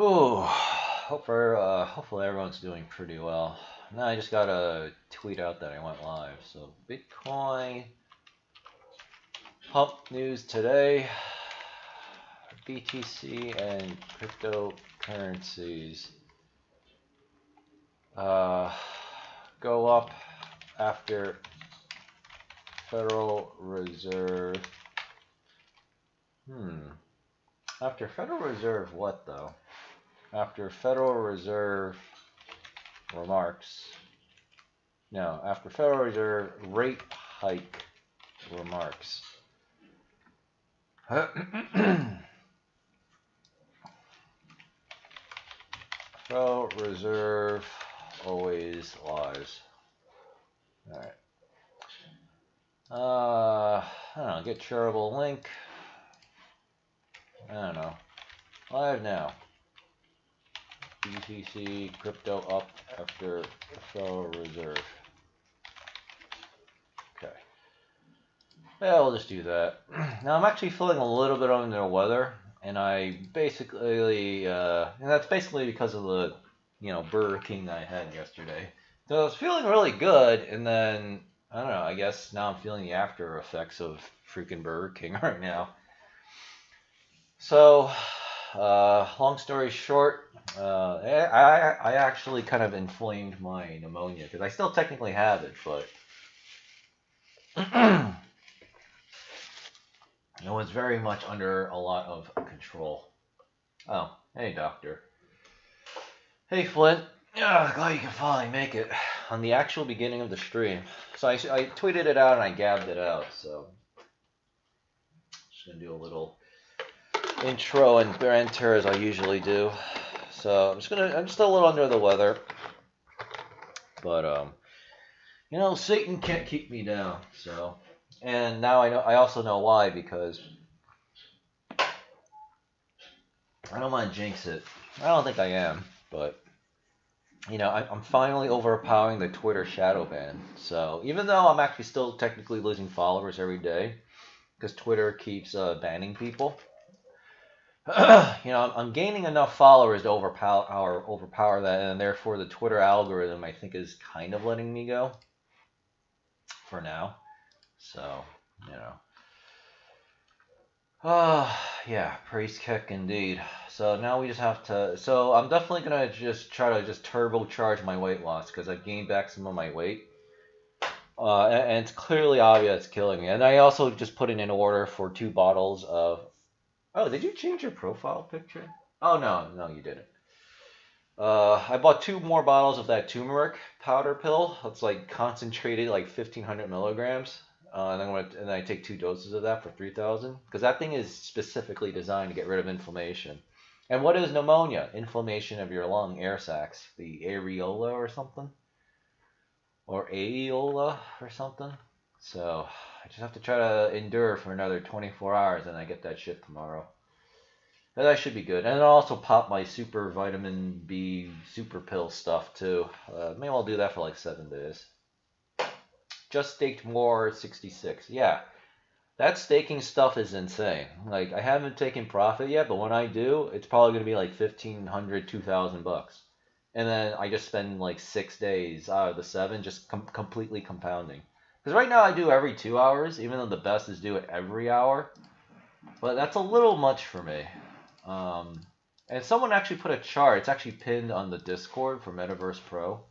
Oh, hopefully everyone's doing pretty well. Now I just got a tweet out that I went live. So Bitcoin pump news today. BTC and cryptocurrencies go up after Federal Reserve. After Federal Reserve what though? After Federal Reserve remarks. No, after Federal Reserve rate hike remarks. Federal Reserve always lies. Alright. I don't know, get shareable link. I don't know. Live now. BTC crypto up after the Federal Reserve. Okay. Yeah, we'll just do that. Now I'm actually feeling a little bit under the weather, and I basically, and that's basically because of the, Burger King I had yesterday. So I was feeling really good, and then I don't know. I guess now I'm feeling the after effects of freaking Burger King right now. So, long story short, I actually kind of inflamed my pneumonia because I still technically have it, but it was very much under a lot of control. Oh, hey doctor. Hey Flint. Yeah, glad you can finally make it on the actual beginning of the stream. So I tweeted it out and I gabbed it out. So just gonna do a little intro and banter as I usually do. So I'm just a little under the weather, but Satan can't keep me down. So, and now I also know why, because I don't want to jinx it. I don't think I am, but I'm finally overpowering the Twitter shadow ban. So even though I'm actually still technically losing followers every day, because Twitter keeps banning people. I'm gaining enough followers to overpower that, and therefore the Twitter algorithm, I think, is kind of letting me go for now. So, yeah, praise kick indeed. So now we just have to. So I'm definitely gonna just try to turbocharge my weight loss because I've gained back some of my weight. And it's clearly obvious it's killing me. And I also just put in an order for 2 bottles of. Oh, did you change your profile picture? Oh, no, you didn't. I bought 2 more bottles of that turmeric powder pill. It's like concentrated, like 1,500 milligrams. And I take 2 doses of that for 3,000. Because that thing is specifically designed to get rid of inflammation. And what is pneumonia? Inflammation of your lung air sacs. The areola or something? Or aeola or something? So I just have to try to endure for another 24 hours and I get that shit tomorrow. And that should be good. And I'll also pop my super vitamin B super pill stuff too. Maybe I'll do that for like 7 days. Just staked more 66. Yeah. That staking stuff is insane. Like, I haven't taken profit yet, but when I do, it's probably going to be like $1,500, $2,000. And then I just spend like 6 days out of the 7 just completely compounding. Because right now I do every 2 hours, even though the best is do it every hour. But that's a little much for me. And someone actually put a chart. It's actually pinned on the Discord for Metaverse Pro.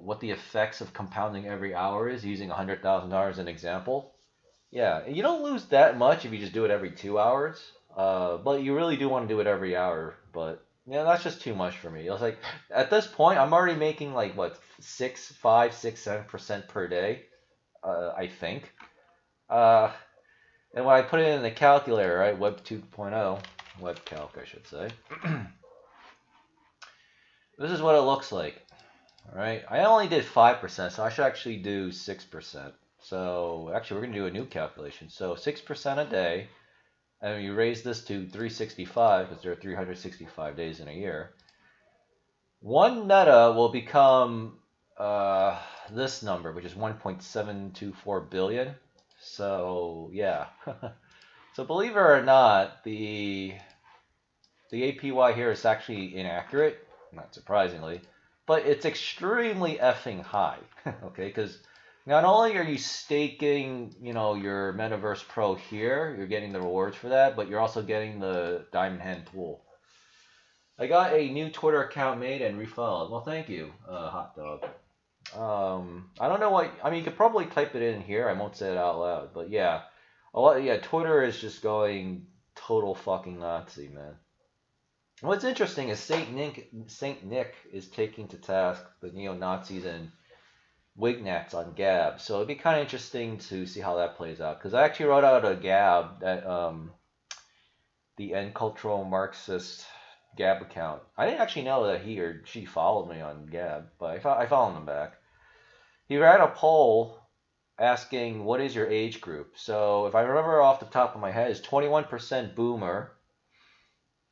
What the effects of compounding every hour is, using $100,000 as an example. Yeah, you don't lose that much if you just do it every 2 hours. But you really do want to do it every hour. But yeah, that's just too much for me. It was like, at this point, I'm already making like, what, 5, 6, 7% per day, I think. And when I put it in the calculator, right, Web 2.0, Web Calc, I should say, this is what it looks like. All right, I only did 5%, so I should actually do 6%. So actually, we're going to do a new calculation. So 6% a day. And you raise this to 365 because there are 365 days in a year. 1 meta will become this number, which is 1.724 billion. So yeah. So believe it or not, the the APY here is actually inaccurate, not surprisingly, but it's extremely effing high. Okay, because not only are you staking, your Metaverse Pro here, you're getting the rewards for that, but you're also getting the Diamond Hand pool. I got a new Twitter account made and refollowed. Well, thank you, Hot Dog. I don't know what. I mean, you could probably type it in here. I won't say it out loud, but yeah, Twitter is just going total fucking Nazi, man. What's interesting is Saint Nick is taking to task the neo-Nazis and Wignats on Gab, so it'd be kind of interesting to see how that plays out. Because I actually wrote out a Gab that the End Cultural Marxist Gab account. I didn't actually know that he or she followed me on Gab, but I followed him back. He ran a poll asking, what is your age group? So if I remember off the top of my head, it's 21% boomer.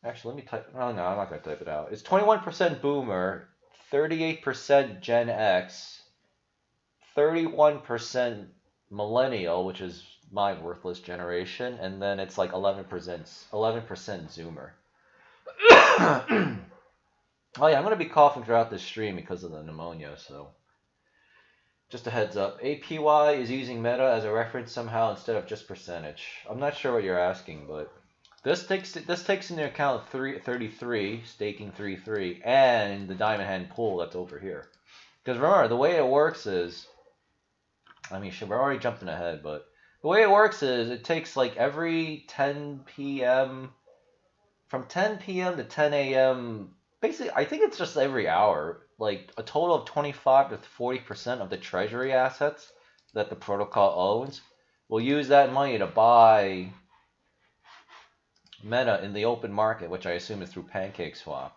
Actually, let me type. Oh, no, I'm not going to type it out. It's 21% boomer, 38% Gen X, 31% millennial, which is my worthless generation, and then it's like 11% Zoomer. Oh yeah, I'm gonna be coughing throughout this stream because of the pneumonia, so just a heads up. APY is using Meta as a reference somehow instead of just percentage. I'm not sure what you're asking, but this takes into account 33 staking 3.3 and the Diamond Hand pool that's over here. Because remember, the way it works is, I mean, shit, we're already jumping ahead, but the way it works is it takes like every 10 p.m. from 10 p.m. to 10 a.m. Basically, I think it's just every hour, like a total of 25 to 40% of the Treasury assets that the protocol owns will use that money to buy Meta in the open market, which I assume is through PancakeSwap.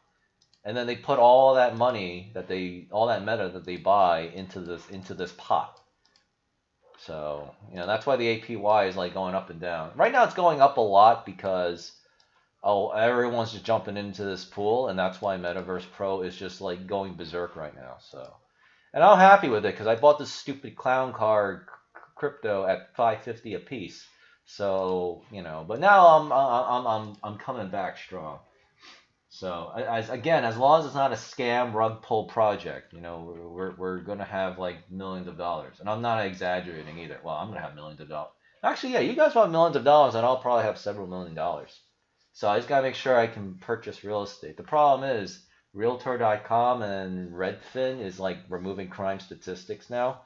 And then they put all that money all that Meta that they buy into this pot. So, that's why the APY is like going up and down. Right now it's going up a lot because everyone's just jumping into this pool, and that's why Metaverse Pro is just like going berserk right now. So, and I'm happy with it because I bought this stupid clown card crypto at 550 a piece. So, but now I'm coming back strong. So, as long as it's not a scam rug pull project, we're gonna have like millions of dollars, and I'm not exaggerating either. Well, I'm gonna have millions of dollars. Actually, yeah, you guys want millions of dollars, and I'll probably have several $1 million. So I just gotta make sure I can purchase real estate. The problem is Realtor.com and Redfin is like removing crime statistics now.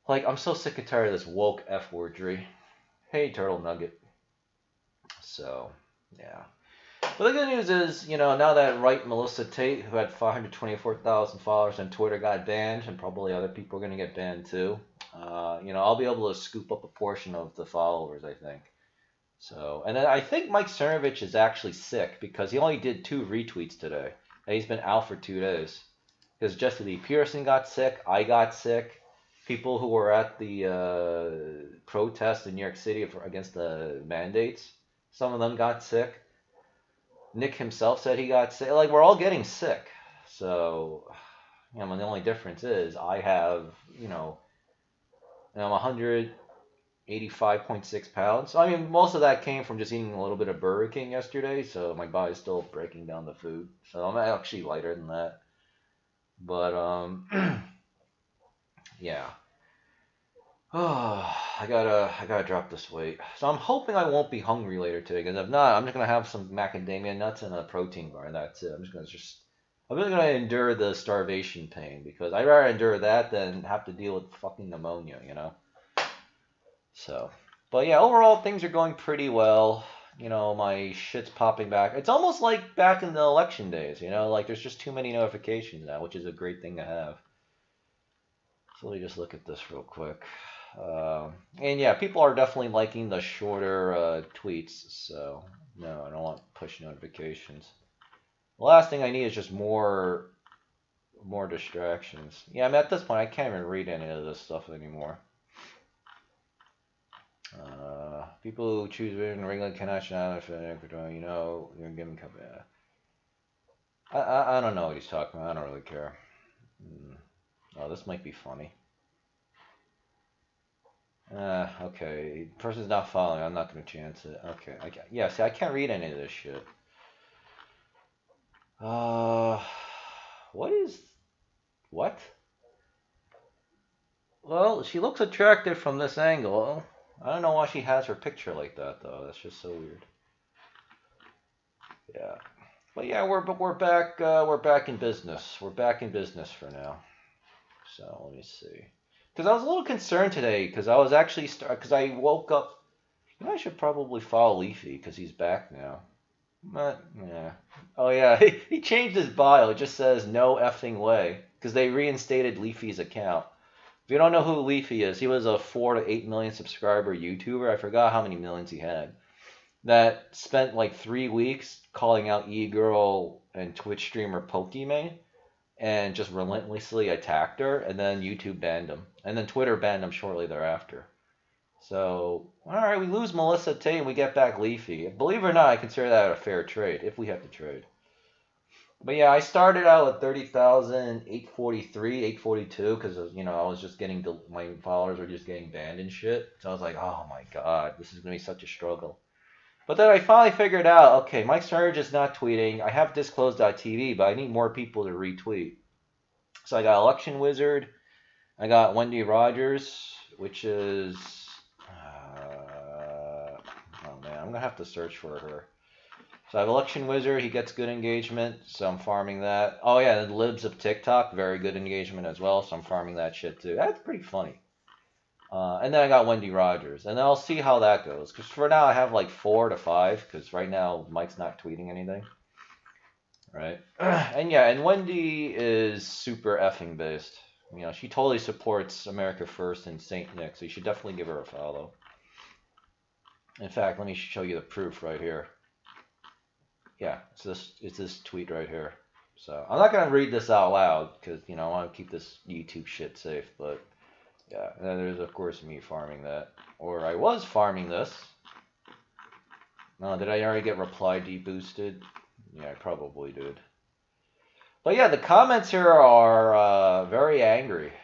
Like, I'm so sick and tired of this woke F-wordry. Hey, Turtle Nugget. So, yeah. But the good news is, now that Right Melissa Tate, who had 524,000 followers on Twitter, got banned, and probably other people are going to get banned too, I'll be able to scoop up a portion of the followers, I think. So, and then I think Mike Cernovich is actually sick because he only did 2 retweets today. And he's been out for 2 days. Because Jesse Lee Pearson got sick, I got sick. People who were at the protest in New York City against the mandates, some of them got sick. Nick himself said he got sick. Like, we're all getting sick. So, the only difference is I have, I'm 185.6 pounds. I mean, most of that came from just eating a little bit of Burger King yesterday, so my body's still breaking down the food. So I'm actually lighter than that. But, yeah. Oh, I gotta drop this weight. So I'm hoping I won't be hungry later today, because if not, I'm just gonna have some macadamia nuts and a protein bar, and that's it. I'm really gonna endure the starvation pain, because I'd rather endure that than have to deal with fucking pneumonia, So, but yeah, overall things are going pretty well. My shit's popping back. It's almost like back in the election days, like there's just too many notifications now, which is a great thing to have. So let me just look at this real quick. And yeah, people are definitely liking the shorter tweets, so no, I don't want push notifications. The last thing I need is just more distractions. Yeah, I mean, at this point, I can't even read any of this stuff anymore. People who choose regular cannot shine if you're giving company. I don't know what he's talking about. I don't really care. Oh, this might be funny. Okay, person's not following. I'm not gonna chance it. Okay, yeah. See, I can't read any of this shit. What? Well, she looks attractive from this angle. I don't know why she has her picture like that though. That's just so weird. Yeah. But yeah, we're back in business. We're back in business for now. So let me see. Because I was a little concerned today because I was actually because I woke up. You know, I should probably follow Leafy because he's back now. But yeah. Oh yeah, he changed his bio. It just says no effing way because they reinstated Leafy's account. If you don't know who Leafy is, he was a 4 to 8 million subscriber YouTuber. I forgot how many millions he had. That spent like 3 weeks calling out e-girl and Twitch streamer Pokimane and just relentlessly attacked her, and then YouTube banned him. And then Twitter banned him shortly thereafter. So, alright, we lose Melissa Tate and we get back Leafy. Believe it or not, I consider that a fair trade, if we have to trade. But yeah, I started out at 30,843, 842, because, you know, I was just getting, my followers were just getting banned and shit. So I was like, oh my god, this is going to be such a struggle. But then I finally figured out, okay, Mike Sturridge is not tweeting. I have disclosed.tv, but I need more people to retweet. So I got Election Wizard. I got Wendy Rogers, which is... oh man, I'm going to have to search for her. So I have Election Wizard. He gets good engagement, so I'm farming that. Oh yeah, the Libs of TikTok, very good engagement as well, so I'm farming that shit too. That's pretty funny. And then I got Wendy Rogers. And then I'll see how that goes. Because for now I have like 4 to 5. Because right now Mike's not tweeting anything. Right? And yeah, and Wendy is super effing based. You know, she totally supports America First and St. Nick. So you should definitely give her a follow. In fact, let me show you the proof right here. Yeah, it's this tweet right here. So I'm not going to read this out loud. Because, you know, I want to keep this YouTube shit safe. But... yeah, and then there's of course me farming that. Or I was farming this. No, did I already get reply deboosted? Yeah, I probably did. But yeah, the comments here are very angry.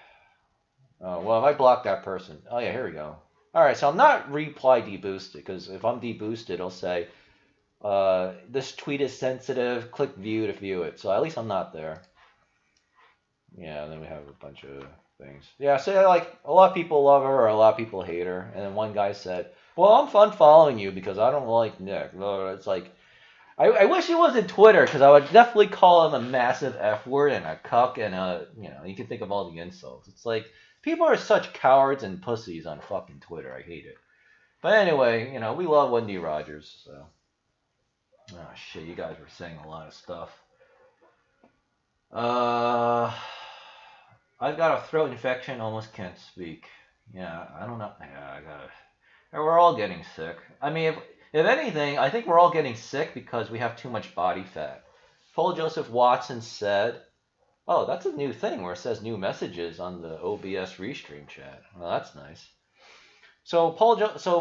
Well, if I block that person. Oh yeah, here we go. Alright, so I'm not reply deboosted, because if I'm deboosted, it'll say, this tweet is sensitive, click view to view it. So at least I'm not there. Yeah, and then we have a bunch of... things. Yeah, so like a lot of people love her or a lot of people hate her. And then one guy said, well, I'm fun following you because I don't like Nick. It's like, I wish it wasn't Twitter because I would definitely call him a massive F word and a cuck and a, you know, you can think of all the insults. It's like, people are such cowards and pussies on fucking Twitter. I hate it. But anyway, you know, we love Wendy Rogers, so. Oh shit, you guys were saying a lot of stuff. I've got a throat infection, almost can't speak. Yeah, I don't know. Yeah, I gotta... we're all getting sick. I mean, if anything, I think we're all getting sick because we have too much body fat. Paul Joseph Watson said... oh, that's a new thing where it says new messages on the OBS Restream chat. Well, that's nice. So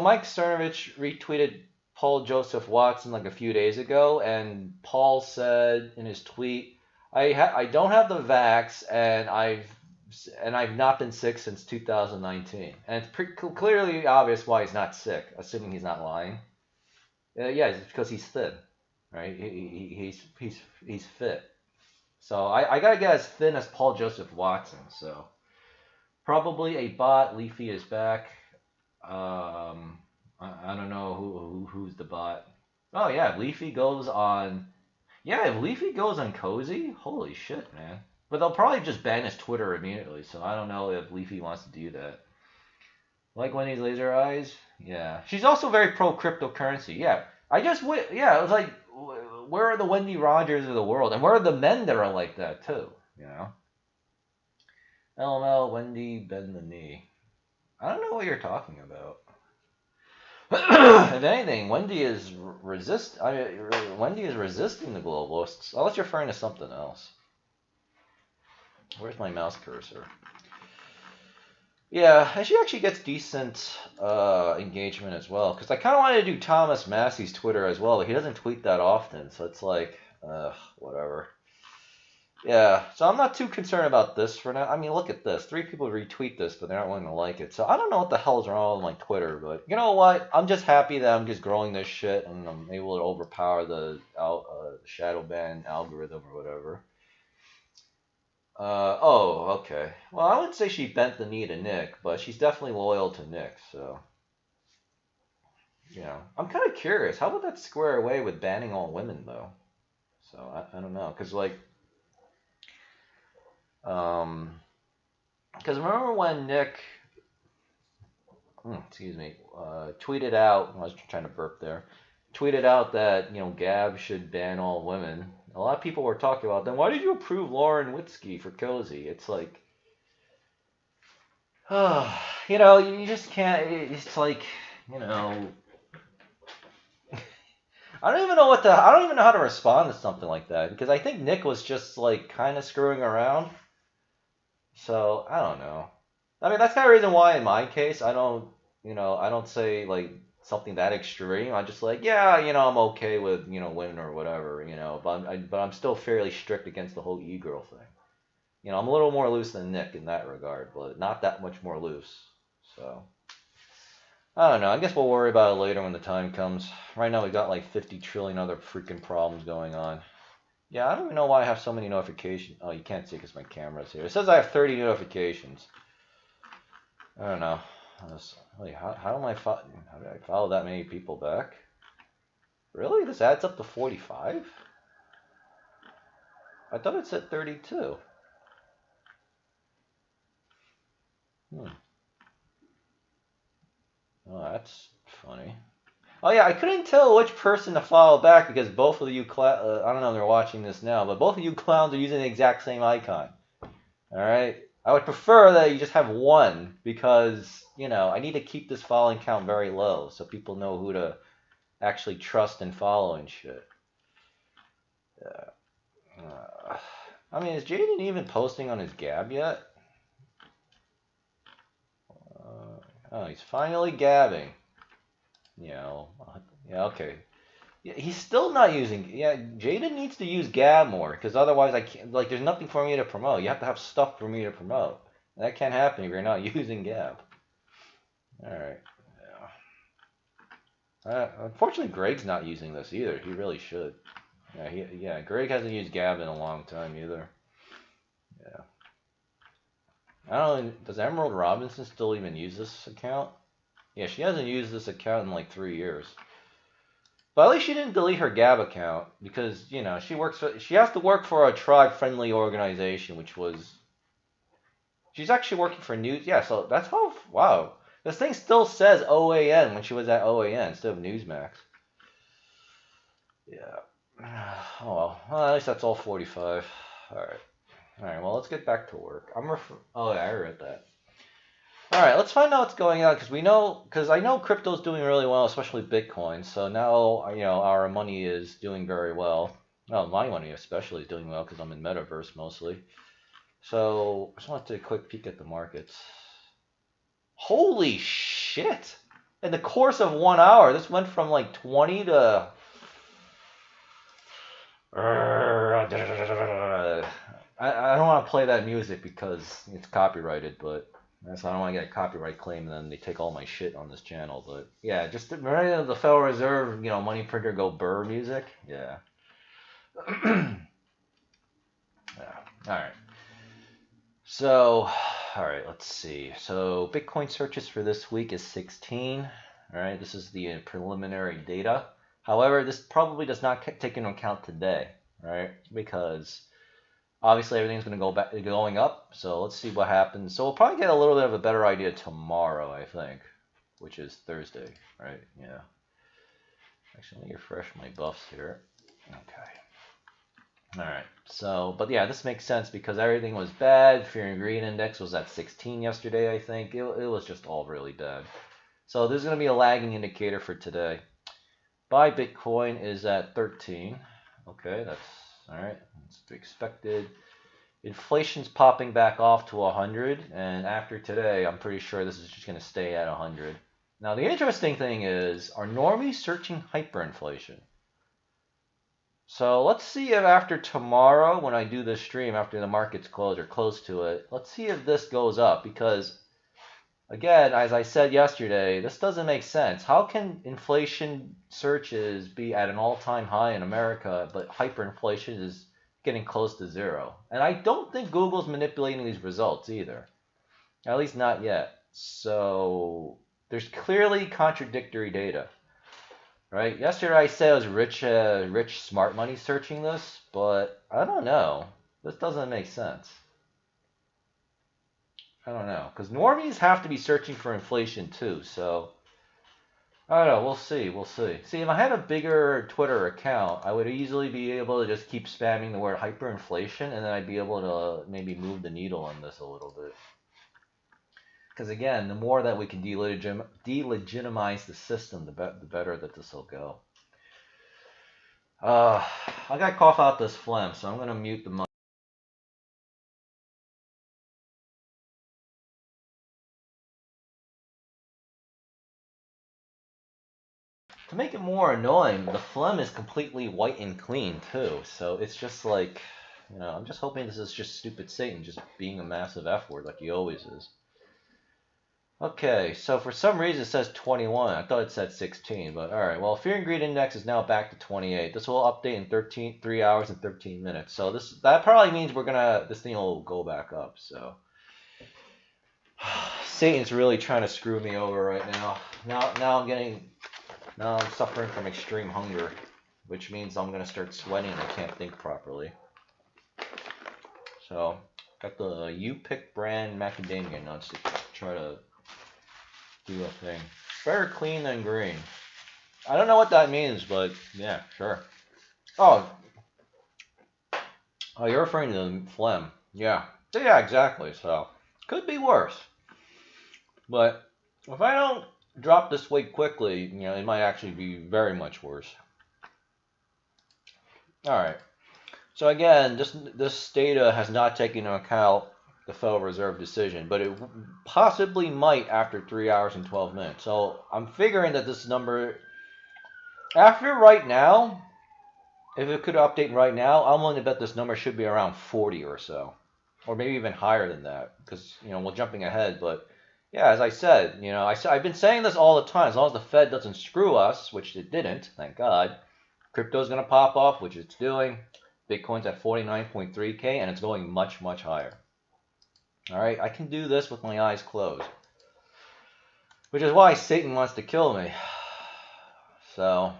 Mike Cernovich retweeted Paul Joseph Watson like a few days ago, and Paul said in his tweet, I don't have the vax, and I've not been sick since 2019. And it's pretty clearly obvious why he's not sick, assuming he's not lying. Yeah, it's because he's thin, right? He's fit. So I gotta get as thin as Paul Joseph Watson. So probably a bot. Leafy is back. I don't know who's the bot. Oh yeah, Leafy goes on. Yeah, if Leafy goes on Cozy, holy shit, man. But they'll probably just ban his Twitter immediately, so I don't know if Leafy wants to do that. Like Wendy's laser eyes? Yeah. She's also very pro cryptocurrency. Yeah. I was like, where are the Wendy Rogers of the world? And where are the men that are like that, too? You know? LML, Wendy, bend the knee. I don't know what you're talking about. If anything, Wendy is resisting the globalists. Unless you're referring to something else. Where's my mouse cursor? Yeah, and she actually gets decent engagement as well. Because I kind of wanted to do Thomas Massey's Twitter as well, but he doesn't tweet that often. So it's like, whatever. Yeah, so I'm not too concerned about this for now. I mean, look at this. 3 people retweet this, but they're not willing to like it. So I don't know what the hell's wrong with my Twitter, but you know what? I'm just happy that I'm just growing this shit and I'm able to overpower the shadow ban algorithm or whatever. Oh, okay. Well, I wouldn't say she bent the knee to Nick, but she's definitely loyal to Nick, so, I'm kind of curious. How would that square away with banning all women, though? So, I don't know. Um, because remember when Nick, excuse me, tweeted out, I was trying to burp there, tweeted out that, Gab should ban all women. A lot of people were talking about, then why did you approve Lauren Witzke for Cozy? It's like, you just can't, it's like, you know, I don't even know how to respond to something like that because I think Nick was just like kind of screwing around. So I don't know. I mean, that's kind of the reason why in my case I don't say like something that extreme. I just like, yeah, I'm okay with women or whatever, but I'm still fairly strict against the whole e-girl thing. I'm a little more loose than Nick in that regard, but not that much more loose. So. I don't know. I guess we'll worry about it later when the time comes. Right now we got like 50 trillion other freaking problems going on. Yeah, I don't even know why I have so many notifications. Oh, you can't see because my camera's here. It says I have 30 notifications. I don't know. Wait, how did I follow that many people back? Really? This adds up to 45? I thought it said 32. Hmm. Oh, that's funny. Oh yeah, I couldn't tell which person to follow back because both of you, I don't know if they're watching this now, but both of you clowns are using the exact same icon. All right. I would prefer that you just have one because, I need to keep this following count very low so people know who to actually trust and follow and shit. I mean, is Jaden even posting on his Gab yet? Oh, he's finally gabbing. Yeah, okay. Yeah, he's still not using. Yeah, Jaden needs to use Gab more because otherwise I can't. Like, there's nothing for me to promote. You have to have stuff for me to promote. And that can't happen if you're not using Gab. All right. Unfortunately, Greg's not using this either. He really should. Yeah. Greg hasn't used Gab in a long time either. Yeah. I don't know. Does Emerald Robinson still even use this account? Yeah, she hasn't used this account in like 3 years. But at least she didn't delete her Gab account because she has to work for a tribe-friendly organization, which was she's actually working for News. Yeah, so that's how. Wow, this thing still says OAN when she was at OAN instead of Newsmax. Yeah. Oh well, at least that's all 45. All right. Well, let's get back to work. Oh, yeah, I read that. All right, let's find out what's going on because I know crypto's doing really well, especially Bitcoin. So now our money is doing very well. Well, my money especially is doing well because I'm in Metaverse mostly. So I just want to take a quick peek at the markets. Holy shit! In the course of 1 hour, this went from like 20 to. I don't want to play that music because it's copyrighted, but. So I don't want to get a copyright claim and then they take all my shit on this channel. But yeah, just remember the Federal Reserve, money printer go burr music. Yeah. Yeah. All right. So, all right, let's see. So Bitcoin searches for this week is 16. All right, this is the preliminary data. However, this probably does not take into account today, right? Because obviously, everything's going to go going up. So let's see what happens. So we'll probably get a little bit of a better idea tomorrow, I think, which is Thursday, right? Yeah. Actually, let me refresh my buffs here. Okay. All right. So, but yeah, this makes sense because everything was bad. Fear and Greed Index was at 16 yesterday, I think. It was just all really bad. So there's going to be a lagging indicator for today. Buy Bitcoin is at 13. Okay, that's all right. That's to be expected. Inflation's popping back off to 100, and after today, I'm pretty sure this is just going to stay at 100. Now, the interesting thing is, are normies searching hyperinflation? So let's see if after tomorrow, when I do this stream, after the market's closed or close to it, let's see if this goes up. Because, again, as I said yesterday, this doesn't make sense. How can inflation searches be at an all-time high in America, but hyperinflation is getting close to zero? And I don't think Google's manipulating these results either. At least not yet. So there's clearly contradictory data. Right? Yesterday I said it was rich smart money searching this, but I don't know. This doesn't make sense. I don't know. Because normies have to be searching for inflation too, so I don't know. We'll see. We'll see. See, if I had a bigger Twitter account, I would easily be able to just keep spamming the word hyperinflation, and then I'd be able to maybe move the needle on this a little bit. Because again, the more that we can delegitimize the system, the better that this will go. I got to cough out this phlegm, so I'm going to mute the mic. To make it more annoying, the phlegm is completely white and clean too. So it's just like, you know, I'm just hoping this is just stupid Satan just being a massive F word like he always is. Okay, so for some reason it says 21. I thought it said 16, but all right. Well, Fear and Greed Index is now back to 28. This will update in 3 hours and 13 minutes. So that probably means this thing will go back up. So Satan's really trying to screw me over right now. Now I'm suffering from extreme hunger, which means I'm gonna start sweating and I can't think properly. So got the U-Pick brand macadamia nuts to try to do a thing. Better clean than green. I don't know what that means, but yeah, sure. Oh, you're referring to the phlegm. Yeah, exactly. So could be worse. But if I don't drop this weight quickly, you know, it might actually be very much worse. All right. So again, this data has not taken into account the Federal Reserve decision, but it possibly might after 3 hours and 12 minutes. So I'm figuring that this number, after right now, if it could update right now, I'm willing to bet this number should be around 40 or so, or maybe even higher than that, because, you know, we're jumping ahead. But yeah, as I said, you know, I've been saying this all the time. As long as the Fed doesn't screw us, which it didn't, thank God, crypto's going to pop off, which it's doing. Bitcoin's at 49.3K, and it's going much, much higher. All right, I can do this with my eyes closed, which is why Satan wants to kill me. So,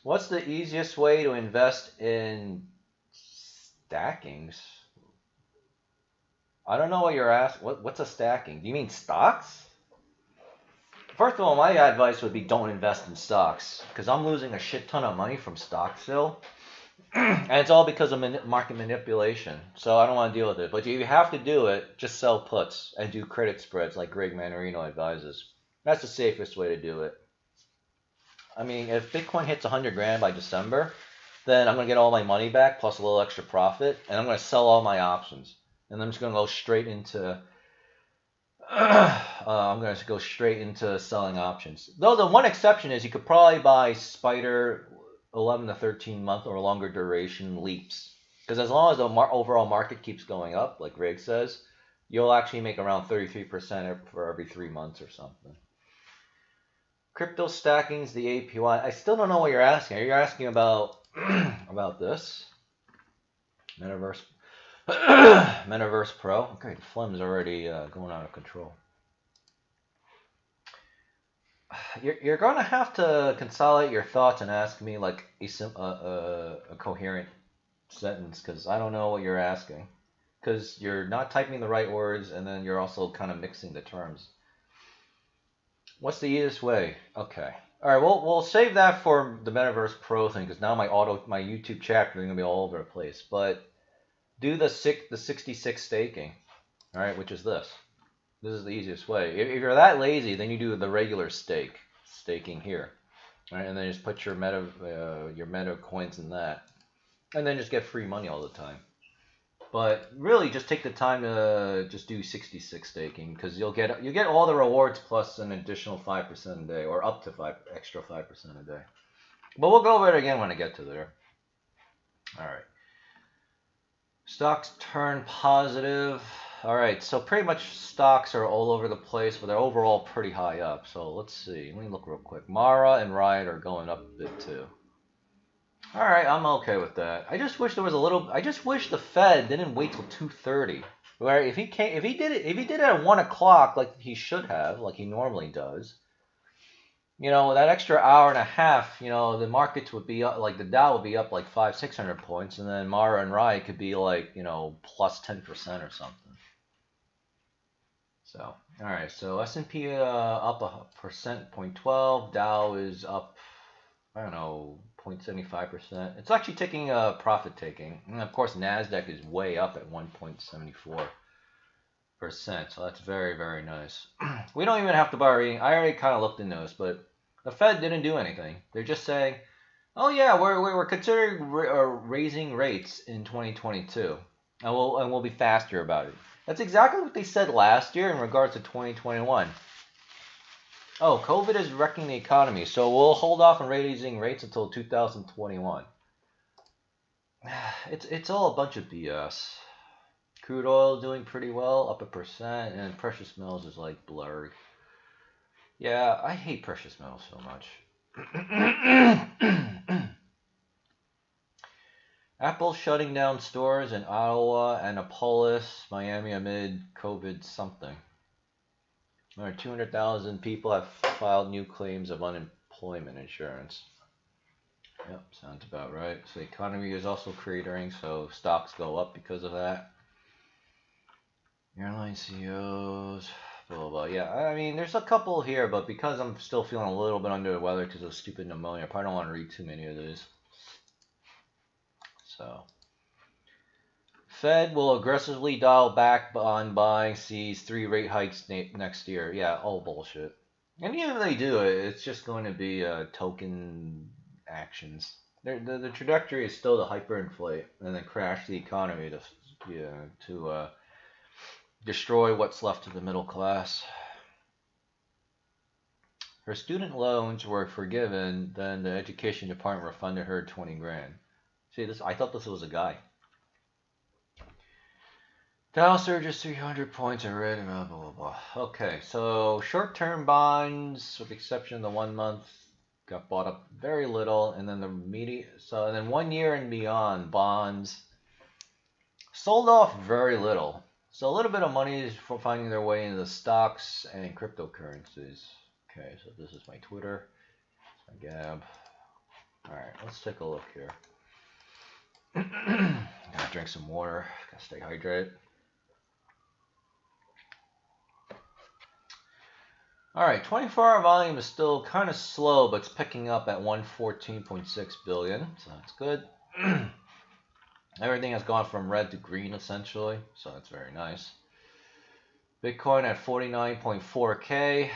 what's the easiest way to invest in stackings? I don't know what you're asking. What's a stacking? Do you mean stocks? First of all, my advice would be don't invest in stocks, because I'm losing a shit ton of money from stocks still. And it's all because of market manipulation. So I don't want to deal with it. But if you have to do it, just sell puts and do credit spreads like Greg Mannarino advises. That's the safest way to do it. I mean, if Bitcoin hits 100 grand by December, then I'm going to get all my money back plus a little extra profit. And I'm going to sell all my options. And I'm just going to go straight into... I'm going to go straight into selling options. Though the one exception is you could probably buy Spider 11 to 13 month or longer duration leaps, because as long as the overall market keeps going up, like Greg says, you'll actually make around 33% for every 3 months or something. Crypto stackings, the APY. I still don't know what you're asking. Are you asking about about this Metaverse? Metaverse Pro. Okay, the phlegm's already going out of control. You're going to have to consolidate your thoughts and ask me like a coherent sentence, because I don't know what you're asking. Because you're not typing the right words, and then you're also kind of mixing the terms. What's the easiest way? Okay. All right, we'll save that for the Metaverse Pro thing, because now my YouTube chapter is going to be all over the place. But do the 66 staking, all right, which is this. This is the easiest way. If you're that lazy, then you do the regular staking here, all right, and then just put your meta coins in that, and then just get free money all the time. But really, just take the time to just do 66 staking, because you get all the rewards plus an additional 5% a day, or up to extra 5% a day. But we'll go over it again when I get to there. All right. Stocks turn positive. All right, so pretty much stocks are all over the place, but they're overall pretty high up. So let's see. Let me look real quick. Mara and Riot are going up a bit too. All right, I'm okay with that. I just wish there was a little. I just wish the Fed didn't wait till 2:30. Where if he did it at 1 o'clock like he should have, like he normally does. You know, that extra hour and a half, you know, the markets would be up, like the Dow would be up like 500-600 points, and then Mara and Riot could be like, you know, plus 10% or something. So, all right, so S&P up 1%, 0.12. Dow is up, I don't know, 0.75%. It's actually taking a profit taking, and of course Nasdaq is way up at 1.74%. So that's very, very nice. We don't even have to buy reading. I already kind of looked into this, but the Fed didn't do anything. They're just saying, "Oh yeah, we're considering raising rates in 2022, and we'll be faster about it." That's exactly what they said last year in regards to 2021. Oh, COVID is wrecking the economy, so we'll hold off on raising rates until 2021. It's all a bunch of BS. Crude oil doing pretty well, up 1%, and precious metals is like blurry. Yeah, I hate precious metals so much. Apple shutting down stores in Ottawa, Annapolis, Miami amid COVID something. More than 200,000 people have filed new claims of unemployment insurance. Yep, sounds about right. So the economy is also cratering, so stocks go up because of that. Airline CEOs, blah, blah, blah. Yeah, I mean, there's a couple here, but because I'm still feeling a little bit under the weather because of stupid pneumonia, I probably don't want to read too many of these. So, Fed will aggressively dial back on buying, sees 3 rate hikes next year. Yeah, all bullshit. And even if they do it, it's just going to be token actions. The trajectory is still to hyperinflate and then crash the economy to destroy what's left of the middle class. Her student loans were forgiven, then the education department refunded her 20 grand. See this? I thought this was a guy. Dow surges 300 points already, blah, blah, blah, blah. Okay, so short-term bonds, with the exception of the 1 month, got bought up very little, and then and then 1 year and beyond bonds sold off very little. So a little bit of money is finding their way into the stocks and cryptocurrencies. Okay, so this is my Twitter, my Gab. All right, let's take a look here. Gotta drink some water. Gotta stay hydrated. All right, 24-hour volume is still kind of slow, but it's picking up at 114.6 billion, so that's good. Everything has gone from red to green essentially, so that's very nice. Bitcoin at 49.4K,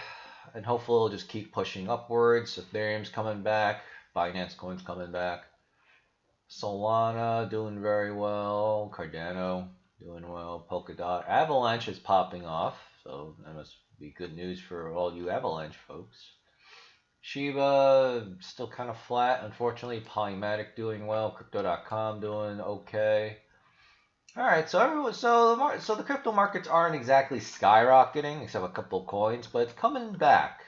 and hopefully it'll just keep pushing upwards. Ethereum's coming back, Binance coin's coming back. Solana doing very well, Cardano doing well, Polkadot. Avalanche is popping off, so that must be good news for all you Avalanche folks. Shiba still kind of flat, unfortunately. Polymatic doing well. Crypto.com doing okay. All right, so the crypto markets aren't exactly skyrocketing, except a couple of coins, but it's coming back.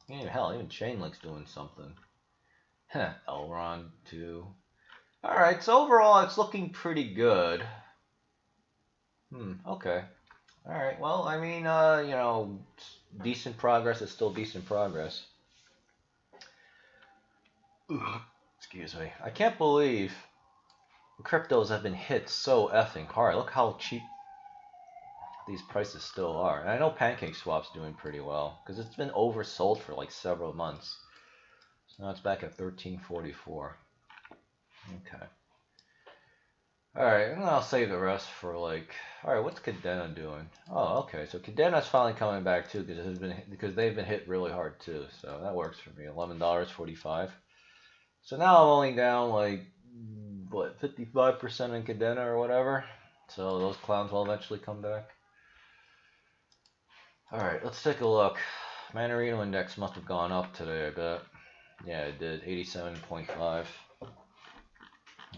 Yeah, hell, even Chainlink's doing something. Elrond too. All right, so overall it's looking pretty good. Okay. All right. Well, I mean, you know, decent progress is still decent progress. Excuse me. I can't believe cryptos have been hit so effing hard. Look how cheap these prices still are. And I know PancakeSwap's doing pretty well because it's been oversold for like several months. So now it's back at 1344. Okay. Alright, and I'll save the rest for like. Alright, what's Cadena doing? Oh, okay. So Cadena's finally coming back too because they've been hit really hard too. So that works for me. $11.45. So now I'm only down like what 55% in Cadena or whatever. So those clowns will eventually come back. Alright, let's take a look. Mannarino index must have gone up today, I bet. Yeah, it did. 87.5.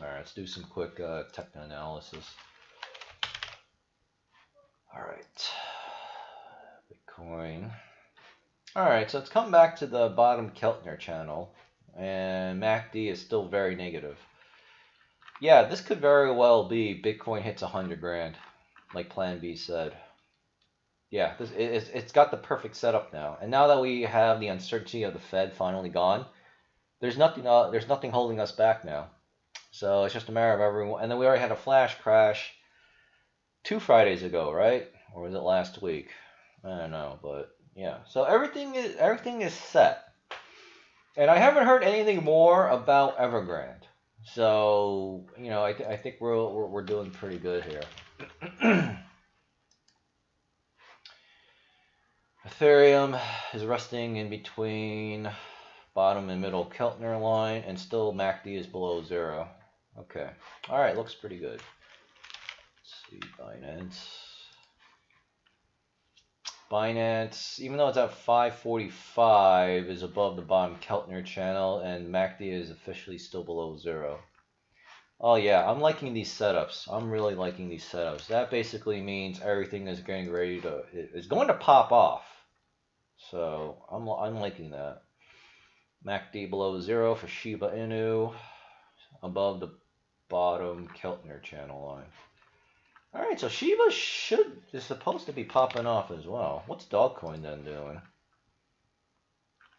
Alright, let's do some quick techno analysis. Alright. Bitcoin. Alright, so let's come back to the bottom Keltner channel. And MACD is still very negative. Yeah, this could very well be Bitcoin hits 100 grand, like Plan B said. Yeah, it's got the perfect setup now. And now that we have the uncertainty of the Fed finally gone, there's nothing holding us back now. So it's just a matter of everyone. And then we already had a flash crash 2 Fridays ago, right? Or was it last week? I don't know, but yeah. So everything is set. And I haven't heard anything more about Evergrande. So, you know, I think we're doing pretty good here. Ethereum is resting in between bottom and middle Keltner line, and still MACD is below 0. Okay. All right, looks pretty good. Let's see, Binance. Binance, even though it's at 545, is above the bottom Keltner channel, and MACD is officially still below 0. Oh yeah, I'm liking these setups. I'm really liking these setups. That basically means everything is getting ready to is going to pop off. So I'm liking that. MACD below 0 for Shiba Inu, above the bottom Keltner channel line. All right, so Shiba is supposed to be popping off as well. What's Dogecoin then doing?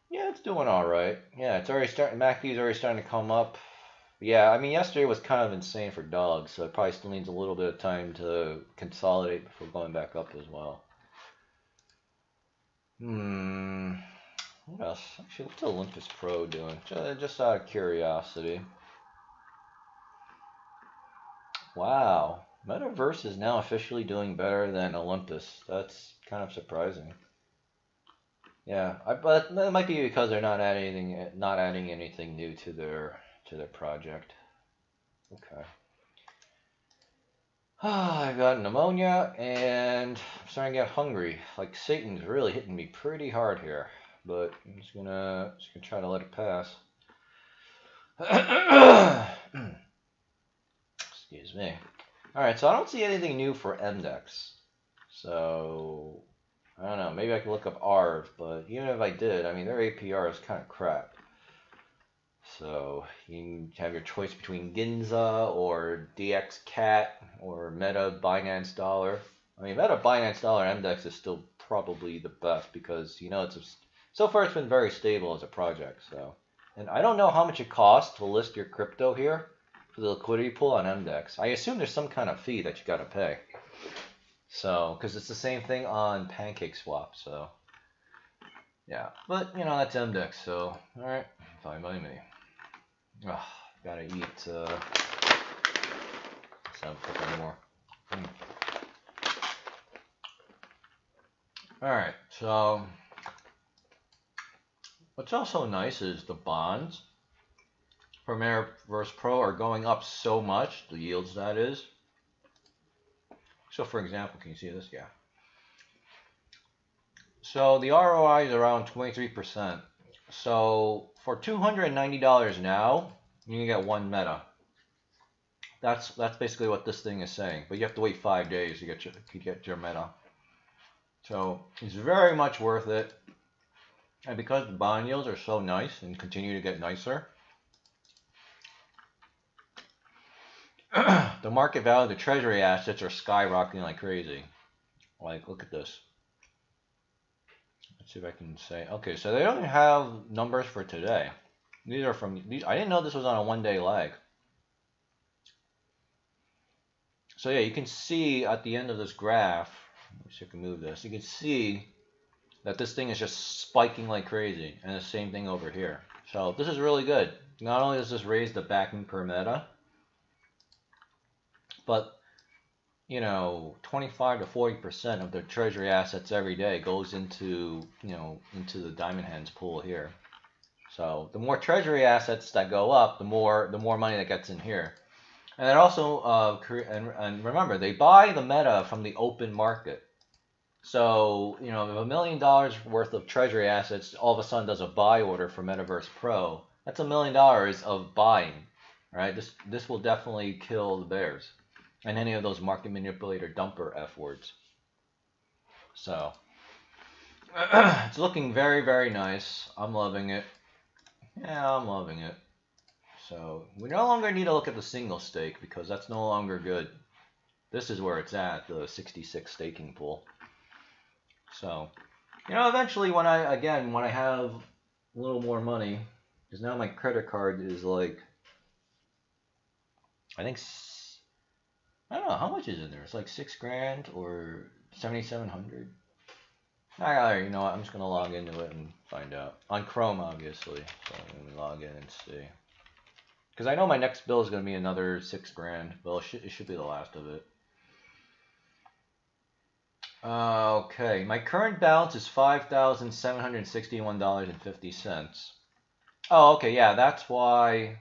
Yeah, it's doing all right. Yeah, it's already starting. MACD is already starting to come up. Yeah, I mean, yesterday was kind of insane for dogs, so it probably still needs a little bit of time to consolidate before going back up as well. What else? Actually, what's Olympus Pro doing? Just out of curiosity. Wow. Metaverse is now officially doing better than Olympus. That's kind of surprising. Yeah, but it might be because they're not adding anything new to their project. Okay. I got pneumonia and I'm starting to get hungry. Like Satan's really hitting me pretty hard here, but I'm just gonna try to let it pass. Excuse me. All right, so I don't see anything new for Mdex. So I don't know. Maybe I can look up ARV, but even if I did, I mean their APR is kind of crap. So you can have your choice between Ginza or DXCat or Meta Binance Dollar. I mean, Meta Binance Dollar Mdex is still probably the best because, you know, so far it's been very stable as a project. So, and I don't know how much it costs to list your crypto here for the liquidity pool on Mdex. I assume there's some kind of fee that you got to pay. So, because it's the same thing on PancakeSwap. So, yeah, but you know that's Mdex. So, all right, fine by me. Oh, gotta eat. Let's not cook anymore. Alright, so what's also nice is the bonds for Metaverse Pro are going up so much, the yields that is. So for example, can you see this? Yeah. So the ROI is around 23%. So for $290 now, you can get 1 meta. That's basically what this thing is saying. But you have to wait 5 days to get your meta. So it's very much worth it. And because the bond yields are so nice and continue to get nicer, the market value of the Treasury assets are skyrocketing like crazy. Like, look at this. Let's see if I can say. Okay, so they don't have numbers for today. These are from these. I didn't know this was on a 1-day lag. So yeah, you can see at the end of this graph. Let me see if I can move this. You can see that this thing is just spiking like crazy, and the same thing over here. So this is really good. Not only does this raise the backing per meta, but you know, 25 to 40% of their treasury assets every day goes into, you know, into the diamond hands pool here. So the more treasury assets that go up, the more money that gets in here. And then also, and remember, they buy the meta from the open market. So, you know, if $1 million worth of treasury assets all of a sudden does a buy order for Metaverse Pro, that's $1 million of buying, All right, this will definitely kill the bears and any of those market manipulator dumper F words. So it's looking very, very nice. I'm loving it. Yeah, I'm loving it. So we no longer need to look at the single stake because that's no longer good. This is where it's at, the 66 staking pool. So, eventually when I have a little more money, because now my credit card is like, I think, I don't know, how much is in there? It's like $6,000 or 7,700. You know what, I'm just going to log into it and find out. On Chrome, obviously. So let me log in and see. Because I know my next bill is going to be another $6,000. Well, it should be the last of it. Okay, my current balance is $5,761.50. Oh, okay, yeah, that's why.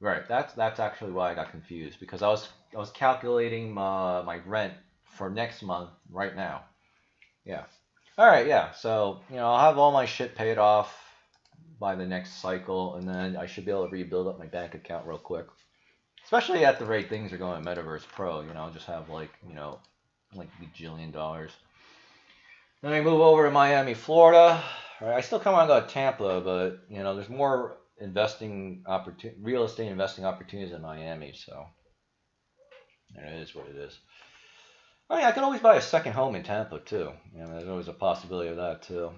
Right, that's actually why I got confused, because I was calculating my rent for next month right now. Yeah. All right, yeah. So I'll have all my shit paid off by the next cycle, and then I should be able to rebuild up my bank account real quick. Especially at the rate things are going at Metaverse Pro, I'll just have like $1 gajillion. Then I move over to Miami, Florida. Right, I still kind of want to go to Tampa, but there's more real estate investing opportunities in Miami, so it is what it is. I mean, I could always buy a second home in Tampa too. There's always a possibility of that too.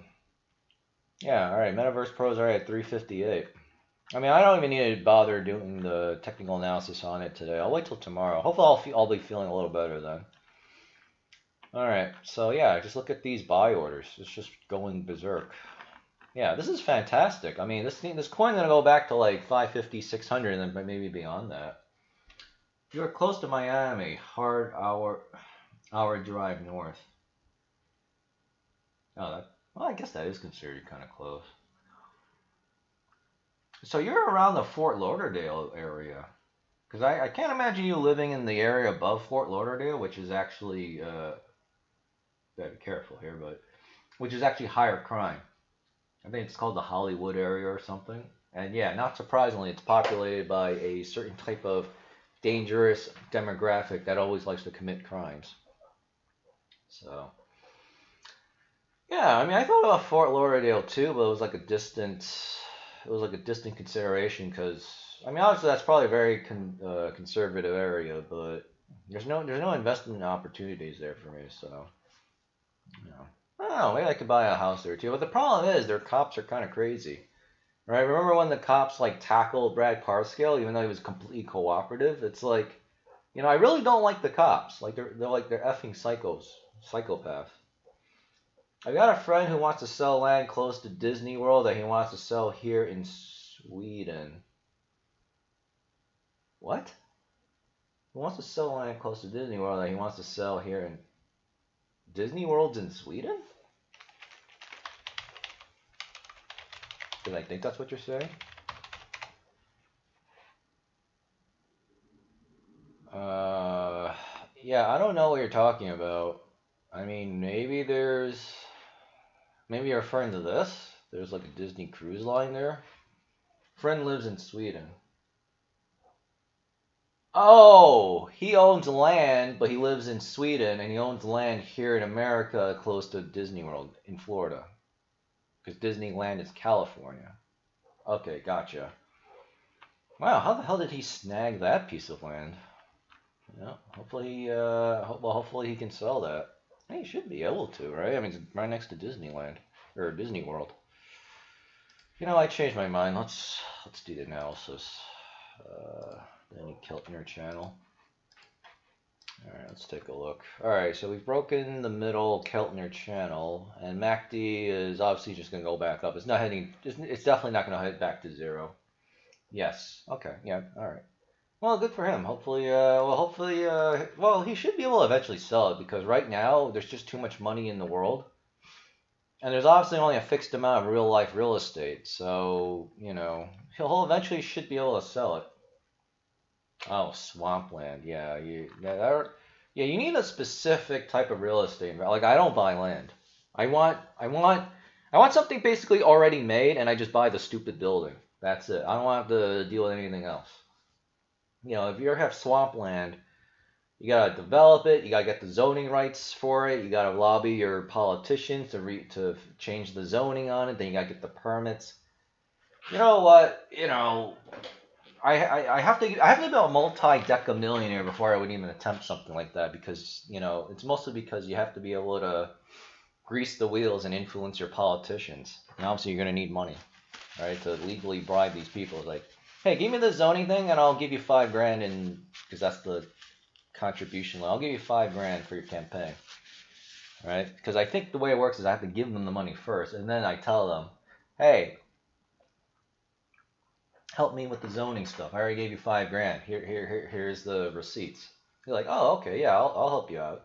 Yeah, all right. Metaverse Pro's already at 358. I mean, I don't even need to bother doing the technical analysis on it today. I'll wait till tomorrow. Hopefully, I'll be feeling a little better then. All right. So yeah, just look at these buy orders. It's just going berserk. Yeah, this is fantastic. I mean, this coin gonna go back to like 550, 600, and then maybe beyond that. You're close to Miami. Hard hour drive north. Oh, well, I guess that is considered kind of close. So you're around the Fort Lauderdale area, because I can't imagine you living in the area above Fort Lauderdale, which is actually gotta be careful here, but which is actually higher crime. I think it's called the Hollywood area or something. And yeah, not surprisingly, it's populated by a certain type of dangerous demographic that always likes to commit crimes. So, yeah, I mean, I thought about Fort Lauderdale too, but it was like a distant consideration because, I mean, obviously that's probably a very conservative area, but there's no investment opportunities there for me, so, I don't know, maybe I could buy a house there too. But the problem is their cops are kind of crazy, right? Remember when the cops like tackled Brad Parscale, even though he was completely cooperative? It's like, I really don't like the cops. Like they're effing psychopaths. I got a friend who wants to sell land close to Disney World that he wants to sell here in Sweden. What? Who wants to sell land close to Disney World that he wants to sell here in Disney World's in Sweden? Because I think that's what you're saying. Yeah, I don't know what you're talking about. I mean, maybe you're referring to this. There's like a Disney cruise line there. Friend lives in Sweden. Oh, he owns land, but he lives in Sweden, and he owns land here in America close to Disney World in Florida. Because Disneyland is California. Okay, gotcha. Wow, how the hell did he snag that piece of land? Yeah, hopefully he can sell that. He should be able to, right? I mean, it's right next to Disneyland or Disney World. I changed my mind. Let's do the analysis. Any Keltner channel. All right, let's take a look. All right, so we've broken the middle Keltner channel, and MACD is obviously just going to go back up. It's not heading. It's definitely not going to head back to zero. Yes. Okay. Yeah. All right. Well, good for him. Hopefully, he should be able to eventually sell it because right now there's just too much money in the world, and there's obviously only a fixed amount of real life real estate. So he'll eventually should be able to sell it. Oh, swampland. Yeah, you need a specific type of real estate. Like I don't buy land. I want something basically already made, and I just buy the stupid building. That's it. I don't want to deal with anything else. You know, if you have swampland, you gotta develop it. You gotta get the zoning rights for it. You gotta lobby your politicians to change the zoning on it. Then you gotta get the permits. You know what? You know, I have to be a multi-deca millionaire before I would even attempt something like that, because you know it's mostly because you have to be able to grease the wheels and influence your politicians. And obviously you're gonna need money, right, to legally bribe these people. It's like, hey, give me the zoning thing and I'll give you $5,000, and because that's the contribution. I'll give you $5,000 for your campaign, right? Because I think the way it works is I have to give them the money first, and then I tell them, hey, help me with the zoning stuff. I already gave you $5,000. Here's the receipts. You're like, oh, okay, yeah, I'll help you out.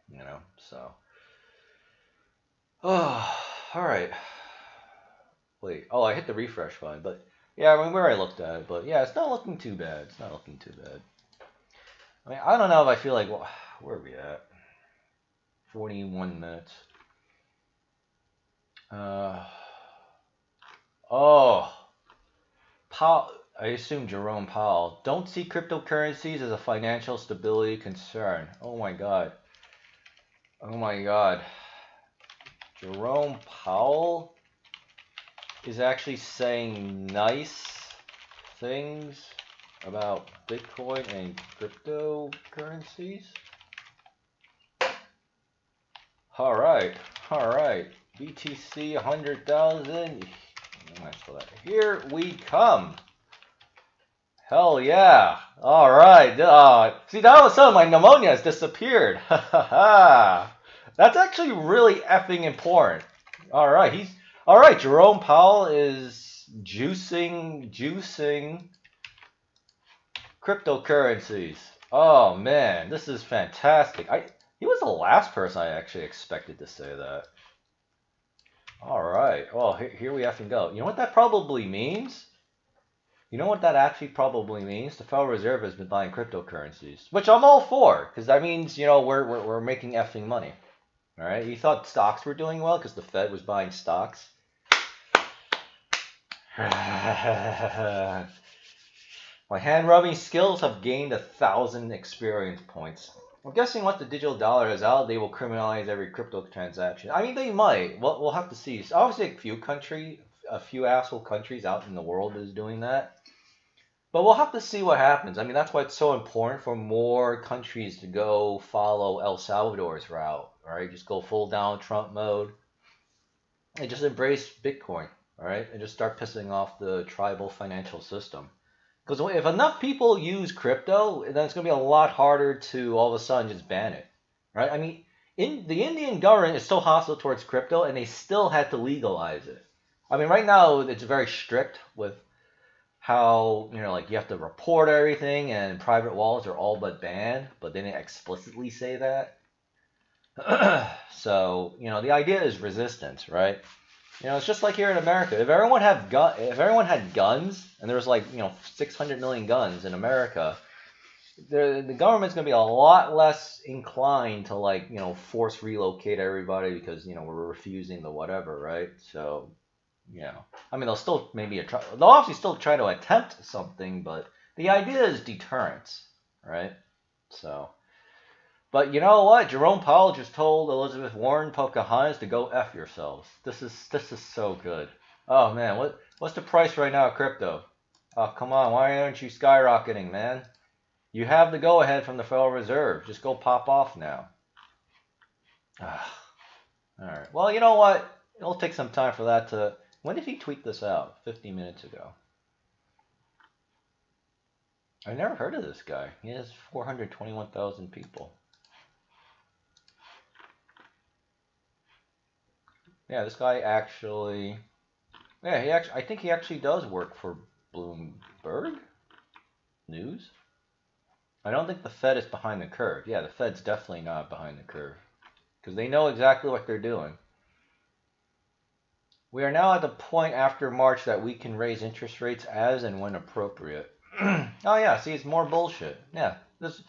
You know, so. Oh, all right. Wait. Oh, I hit the refresh button, but yeah, I mean, where I looked at it, but yeah, it's not looking too bad. It's not looking too bad. I mean, I don't know if I feel like, well, where are we at? 41 minutes. Oh, Powell. I assume Jerome Powell. Don't see cryptocurrencies as a financial stability concern. Oh my God. Oh my God. Jerome Powell is actually saying nice things about Bitcoin and cryptocurrencies. All right. BTC 100,000. Here we come. Hell yeah. All right. See, that was something. My pneumonia has disappeared. That's actually really effing important. All right. All right. Jerome Powell is juicing cryptocurrencies. Oh man, this is fantastic. He was the last person I actually expected to say that. All right. Well, here we effing go. You know what that probably means? You know what that actually probably means? The Federal Reserve has been buying cryptocurrencies, which I'm all for, because that means, you know, we're making effing money. All right. You thought stocks were doing well because the Fed was buying stocks. My hand rubbing skills have gained 1,000 experience points. I'm guessing once the digital dollar is out, they will criminalize every crypto transaction. I mean, they might. We'll have to see. So obviously, a few asshole countries out in the world is doing that. But we'll have to see what happens. I mean, that's why it's so important for more countries to go follow El Salvador's route, right? Just go full down Trump mode and just embrace Bitcoin, all right? And just start pissing off the tribal financial system. Because if enough people use crypto, then it's going to be a lot harder to all of a sudden just ban it, right? I mean, the Indian government is so hostile towards crypto, and they still had to legalize it. I mean, right now it's very strict with how, you know, like you have to report everything, and private wallets are all but banned, but they didn't explicitly say that. So, you know, the idea is resistance, right? You know, it's just like here in America. If everyone had guns, and there was like, you know, 600 million guns in America, the government's going to be a lot less inclined to, like, you know, force relocate everybody because, you know, we're refusing the whatever, right? So, you know, I mean, they'll obviously still try to attempt something, but the idea is deterrence, right? So, but you know what? Jerome Powell just told Elizabeth Warren, Pocahontas to go F yourselves. This is so good. Oh man, what's the price right now of crypto? Oh, come on, why aren't you skyrocketing, man? You have the go ahead from the Federal Reserve. Just go pop off now. Alright. Well, you know what? It'll take some time for that to... When did he tweet this out? 50 minutes ago. I never heard of this guy. He has 421,000 people. Yeah, this guy actually... Yeah, I think he actually does work for Bloomberg News. I don't think the Fed is behind the curve. Yeah, the Fed's definitely not behind the curve, because they know exactly what they're doing. We are now at the point after March that we can raise interest rates as and when appropriate. Oh yeah, see, it's more bullshit. Yeah, this...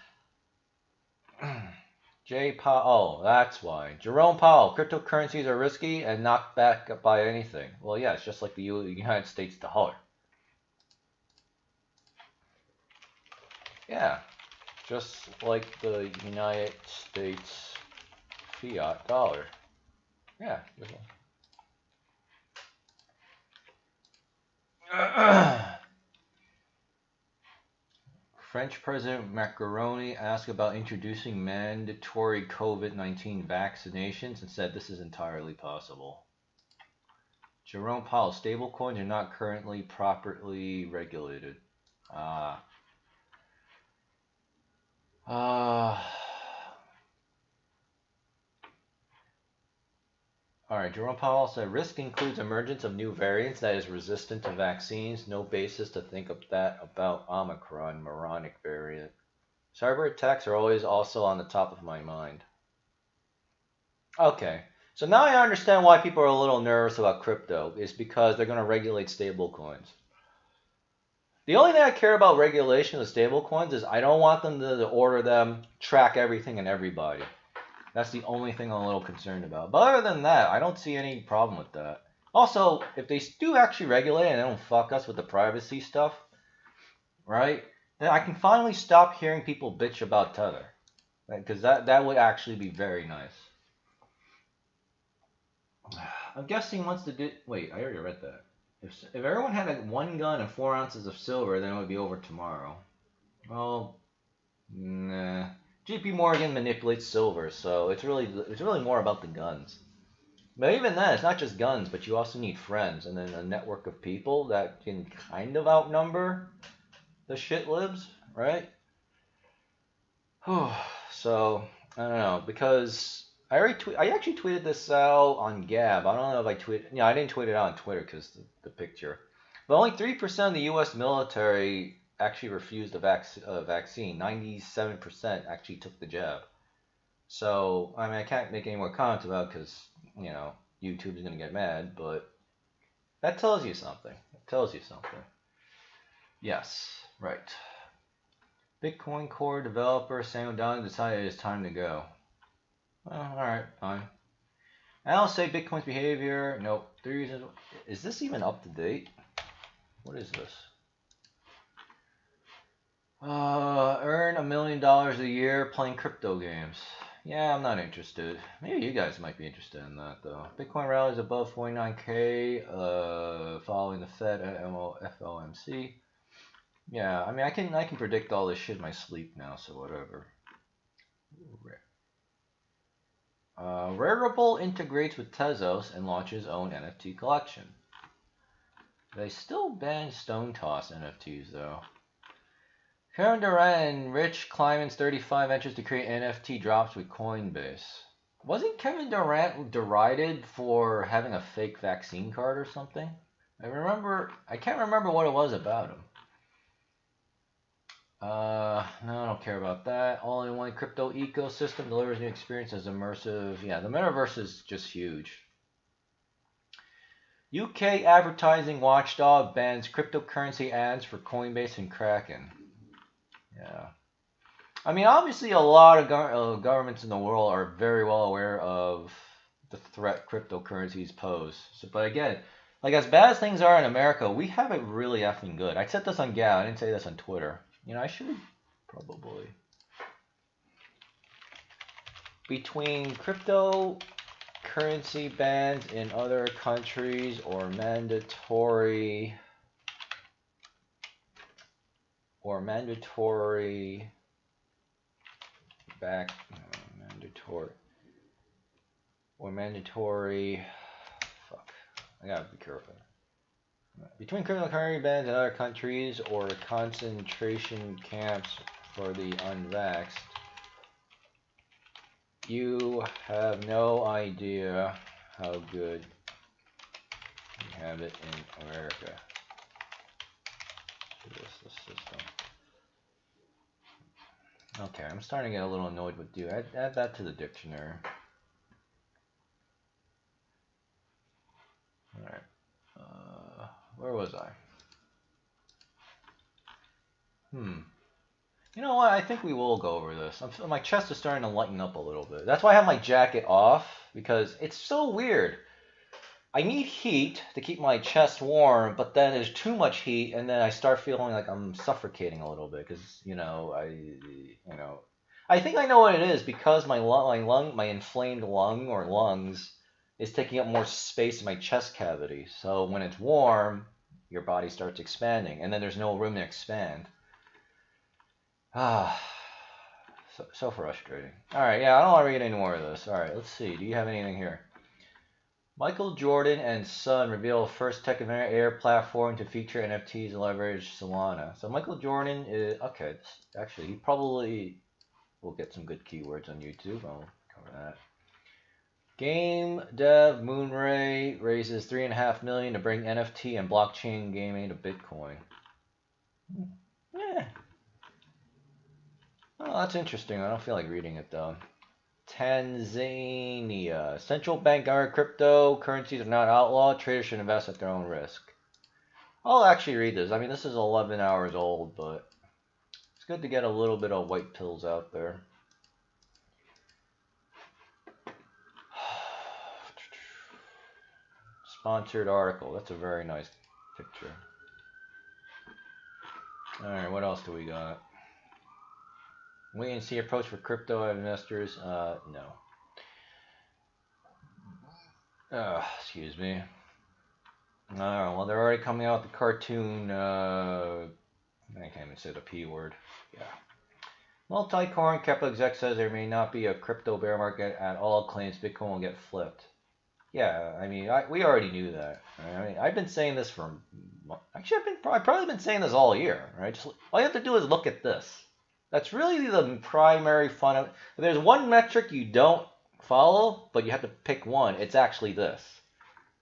Jay Powell, oh, that's why. Jerome Powell, cryptocurrencies are risky and not backed by anything. Well, yeah, it's just like the United States dollar. Yeah, just like the United States fiat dollar. Yeah. French President Macron asked about introducing mandatory COVID-19 vaccinations and said this is entirely possible. Jerome Powell, stablecoins are not currently properly regulated. Alright, Jerome Powell said risk includes emergence of new variants that is resistant to vaccines. No basis to think of that about Omicron, moronic variant. Cyber attacks are always also on the top of my mind. Okay, so now I understand why people are a little nervous about crypto. It's because they're going to regulate stablecoins. The only thing I care about regulation of stablecoins is I don't want them to order them, track everything and everybody. That's the only thing I'm a little concerned about. But other than that, I don't see any problem with that. Also, if they do actually regulate and they don't fuck us with the privacy stuff, right? Then I can finally stop hearing people bitch about Tether. Because that would actually be very nice. I'm guessing once the... Wait, I already read that. If everyone had like 1 gun and 4 ounces of silver, then it would be over tomorrow. Well, nah. JP Morgan manipulates silver, so it's really more about the guns. But even then, it's not just guns, but you also need friends and then a network of people that can kind of outnumber the shit libs, right? So I don't know, because I actually tweeted this out on Gab. I don't know if I tweeted. Yeah, I didn't tweet it out on Twitter because the picture. But only 3% of the U.S. military actually refused a vaccine. 97% actually took the jab. So, I mean, I can't make any more comments about it because, you know, YouTube is going to get mad, but that tells you something. It tells you something. Yes, right. Bitcoin Core developer Samuel Don decided it's time to go. Well, alright, fine. I don't say Bitcoin's behavior. Nope. 3 reasons. Is this even up to date? What is this? Earn $1 million a year playing crypto games. Yeah, I'm not interested. Maybe you guys might be interested in that though. Bitcoin rallies above 49k, following the Fed FOMC. Yeah, I mean I can predict all this shit in my sleep now, so whatever. Rarible integrates with Tezos and launches own NFT collection. They still ban Stone Toss NFTs though. Kevin Durant and Rich Kleiman's 35 ventures to create NFT drops with Coinbase. Wasn't Kevin Durant derided for having a fake vaccine card or something? I can't remember what it was about him. No, I don't care about that. All-in-one crypto ecosystem delivers new experiences, immersive. Yeah, the Metaverse is just huge. UK advertising watchdog bans cryptocurrency ads for Coinbase and Kraken. Yeah. I mean, obviously a lot of governments in the world are very well aware of the threat cryptocurrencies pose. So, but again, like as bad as things are in America, we have it really effing good. I said this on Gab, I didn't say this on Twitter. You know, I should probably. Between cryptocurrency bans in other countries or mandatory fuck, I gotta be careful. Between cryptocurrency bans in other countries or concentration camps for the unvaxxed, you have no idea how good we have it in America. The system. Okay, I'm starting to get a little annoyed with you. Add that to the dictionary. Alright. Where was I? You know what? I think we will go over this. My chest is starting to lighten up a little bit. That's why I have my jacket off, because it's so weird. I need heat to keep my chest warm, but then there's too much heat, and then I start feeling like I'm suffocating a little bit because I think I know what it is because my inflamed lung or lungs is taking up more space in my chest cavity. So when it's warm, your body starts expanding, and then there's no room to expand. Ah, so frustrating. All right, yeah, I don't want to read any more of this. All right, let's see. Do you have anything here? Michael Jordan and Son reveal first tech event Heir platform to feature NFTs and leverage Solana. So Michael Jordan is okay. Actually, he probably will get some good keywords on YouTube. I'll cover that. Game dev Moonray raises $3.5 million to bring NFT and blockchain gaming to Bitcoin. Yeah. Oh, that's interesting. I don't feel like reading it though. Tanzania. Central bank guard cryptocurrencies are not outlawed. Traders should invest at their own risk. I'll actually read this. I mean, this is 11 hours old, but it's good to get a little bit of white pills out there. Sponsored article. That's a very nice picture. Alright, what else do we got? Wait and see approach for crypto investors. No. Excuse me. Well, they're already coming out with the cartoon. I can't even say the P word. Yeah. Multi-coin capital exec says there may not be a crypto bear market at all. Claims Bitcoin will get flipped. Yeah, I mean, we already knew that. I mean, I've been saying this for actually I've probably been saying this all year. Right? Just all you have to do is look at this. That's really the primary fun of. If there's one metric you don't follow, but you have to pick one, it's actually this.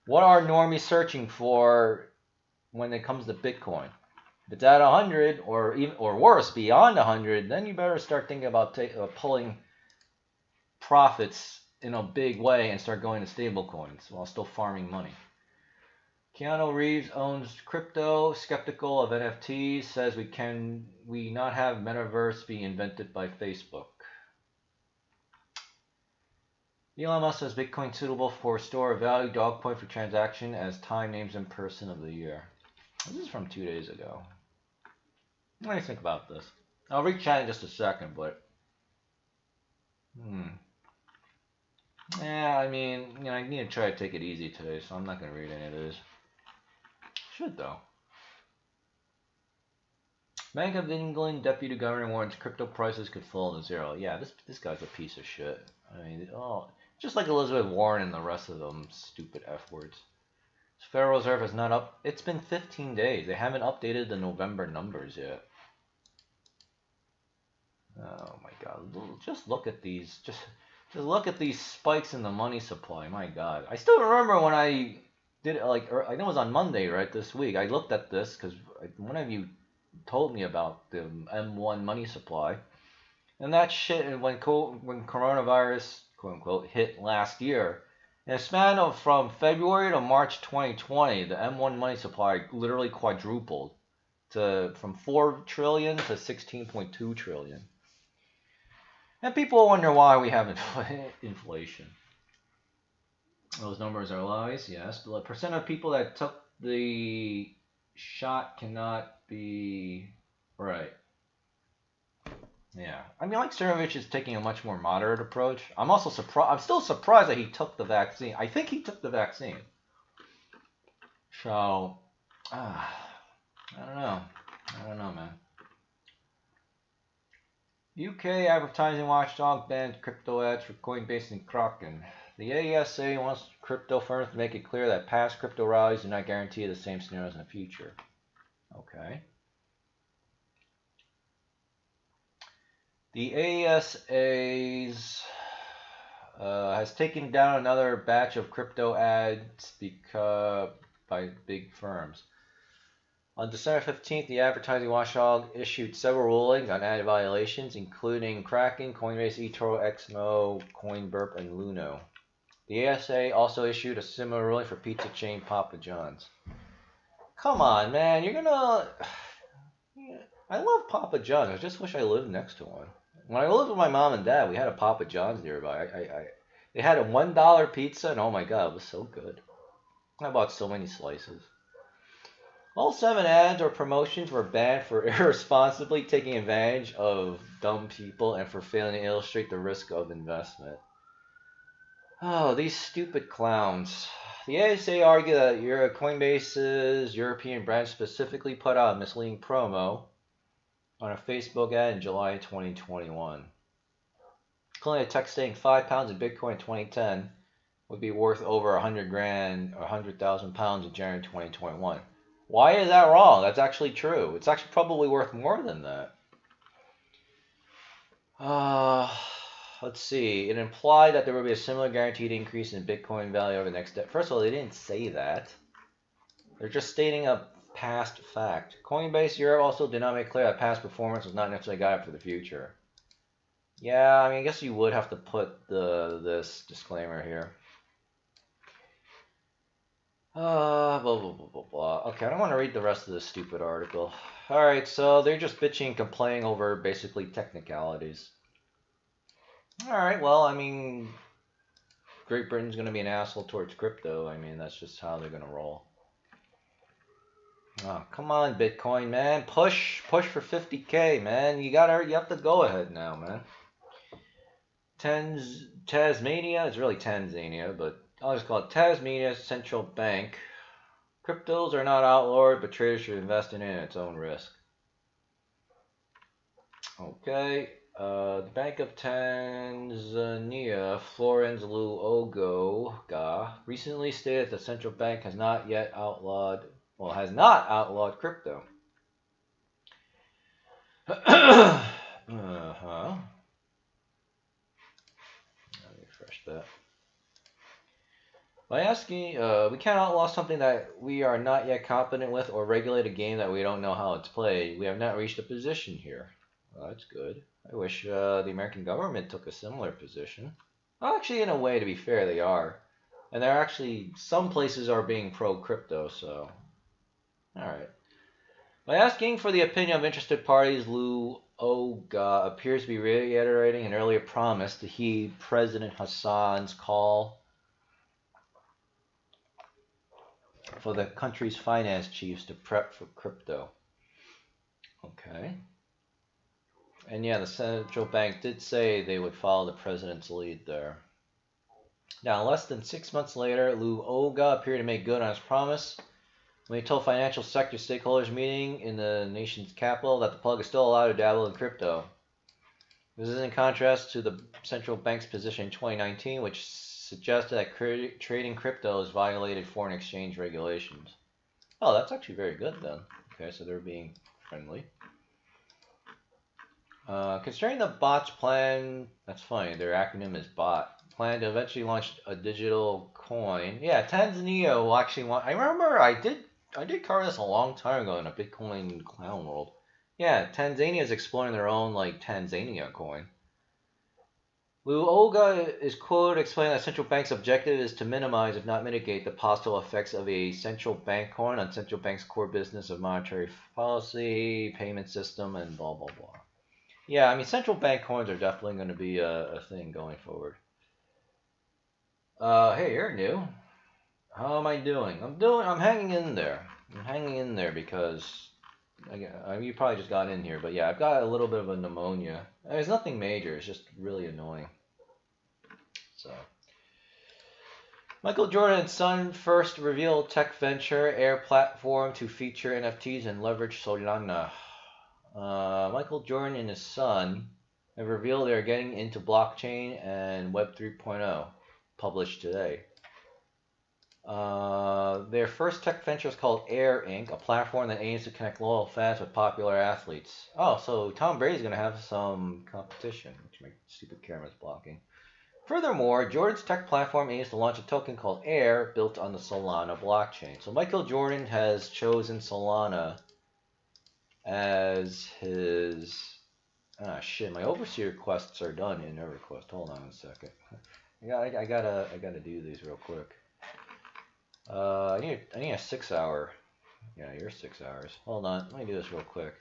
What are normies searching for when it comes to Bitcoin? If it's at 100 or even or worse, beyond 100, then you better start thinking about pulling profits in a big way and start going to stable coins while still farming money. Keanu Reeves owns crypto, skeptical of NFTs, says we not have Metaverse be invented by Facebook. Elon Musk says Bitcoin suitable for store of value, dog point for transaction as Time names him person of the year. This is from 2 days ago. What do you think about this? I'll read chat in just a second, but yeah, I mean, I need to try to take it easy today, so I'm not gonna read any of this. Should though. Bank of England deputy governor warns crypto prices could fall to zero. Yeah, this guy's a piece of shit. I mean, just like Elizabeth Warren and the rest of them stupid F words. Federal Reserve has not up. It's been 15 days. They haven't updated the November numbers yet. Oh my God! Just look at these. Just look at these spikes in the money supply. My God! I still remember when I did it. Like I know it was on Monday, right? This week. I looked at this because one of you told me about the M1 money supply, and that shit. When coronavirus, quote unquote, hit last year, in a span of from February to March 2020, the M1 money supply literally quadrupled from 4 trillion to 16.2 trillion. And people wonder why we have inflation. Those numbers are lies, yes. But the percent of people that took the shot cannot be right. Yeah. I mean, like Cernovich is taking a much more moderate approach. I'm also surprised. I'm still surprised that he took the vaccine. I think he took the vaccine. So, I don't know. I don't know, man. UK advertising watchdog banned crypto ads for Coinbase and Kraken. The ASA wants crypto firms to make it clear that past crypto rallies do not guarantee the same scenarios in the future. Okay. The ASA's has taken down another batch of crypto ads by big firms. On December 15th, the advertising watchdog issued several rulings on ad violations, including Kraken, Coinbase, eToro, XMO, Coinburp, and Luno. The ASA also issued a similar ruling for pizza chain Papa John's. Come on, man, you're gonna... I love Papa John's. I just wish I lived next to one. When I lived with my mom and dad, we had a Papa John's nearby. They had a $1 pizza, and oh my God, it was so good. I bought so many slices. All 7 ads or promotions were banned for irresponsibly taking advantage of dumb people and for failing to illustrate the risk of investment. Oh, these stupid clowns. The ASA argued that Coinbase's European branch specifically put out a misleading promo on a Facebook ad in July 2021. Claiming a text stating £5 in Bitcoin in 2010 would be worth over 100 grand or 100,000 pounds in January 2021. Why is that wrong? That's actually true. It's actually probably worth more than that. Let's see. It implied that there would be a similar guaranteed increase in Bitcoin value over the next day. First of all, they didn't say that. They're just stating a past fact. Coinbase Europe also did not make clear that past performance was not necessarily a guide for the future. Yeah, I mean, I guess you would have to put this disclaimer here. Blah, blah, blah, blah, blah. Okay, I don't want to read the rest of this stupid article. Alright, so they're just bitching and complaining over basically technicalities. Alright, well, I mean, Great Britain's going to be an asshole towards crypto. I mean, that's just how they're going to roll. Oh, come on, Bitcoin, man. Push for 50K, man. You have to go ahead now, man. Tasmania, it's really Tanzania, but I'll just call it Tasmania Central Bank. Cryptos are not outlawed, but traders should invest in it at its own risk. Okay, the Bank of Tanzania, Florence Luoga, recently stated that the central bank has not outlawed crypto. Let me refresh that. By asking, we can't outlaw something that we are not yet competent with or regulate a game that we don't know how it's played. We have not reached a position here. Well, that's good. I wish the American government took a similar position. Well, actually, in a way, to be fair, they are. And they're actually, some places are being pro-crypto, so. Alright. By asking for the opinion of interested parties, Luoga appears to be reiterating an earlier promise to heed President Hassan's call for the country's finance chiefs to prep for crypto. Okay. And yeah, the central bank did say they would follow the president's lead there. Now, less than 6 months later, Luoga appeared to make good on his promise when he told financial sector stakeholders meeting in the nation's capital that the public is still allowed to dabble in crypto. This is in contrast to the central bank's position in 2019, which suggested that trading crypto has violated foreign exchange regulations. Oh, that's actually very good then. Okay, so they're being friendly. Considering the BOT's plan, that's funny, their acronym is BOT, plan to eventually launch a digital coin. Yeah, Tanzania will actually want, I remember I did cover this a long time ago in a Bitcoin clown world. Yeah, Tanzania is exploring their own, like, Tanzania coin. Luoga is quoted explaining that central bank's objective is to minimize, if not mitigate, the possible effects of a central bank coin on central bank's core business of monetary policy, payment system, and blah, blah, blah. Yeah, I mean, central bank coins are definitely going to be a thing going forward. Hey, you're new. How am I doing? I'm hanging in there. I'm hanging in there because you probably just got in here, but yeah, I've got a little bit of a pneumonia. There's nothing major. It's just really annoying. So, Michael Jordan's son first revealed tech venture Heir platform to feature NFTs and leverage Solana. Michael Jordan and his son have revealed they are getting into blockchain and Web 3.0, published today. Their first tech venture is called Heir Inc., a platform that aims to connect loyal fans with popular athletes. Oh, so Tom Brady's going to have some competition, which my stupid camera's blocking. Furthermore, Jordan's tech platform aims to launch a token called Heir, built on the Solana blockchain. So Michael Jordan has chosen Solana as his... Ah, shit, my overseer quests are done in EverQuest. Hold on a second. I gotta do these real quick. I need a 6 hour. Yeah, you're 6 hours. Hold on, let me do this real quick.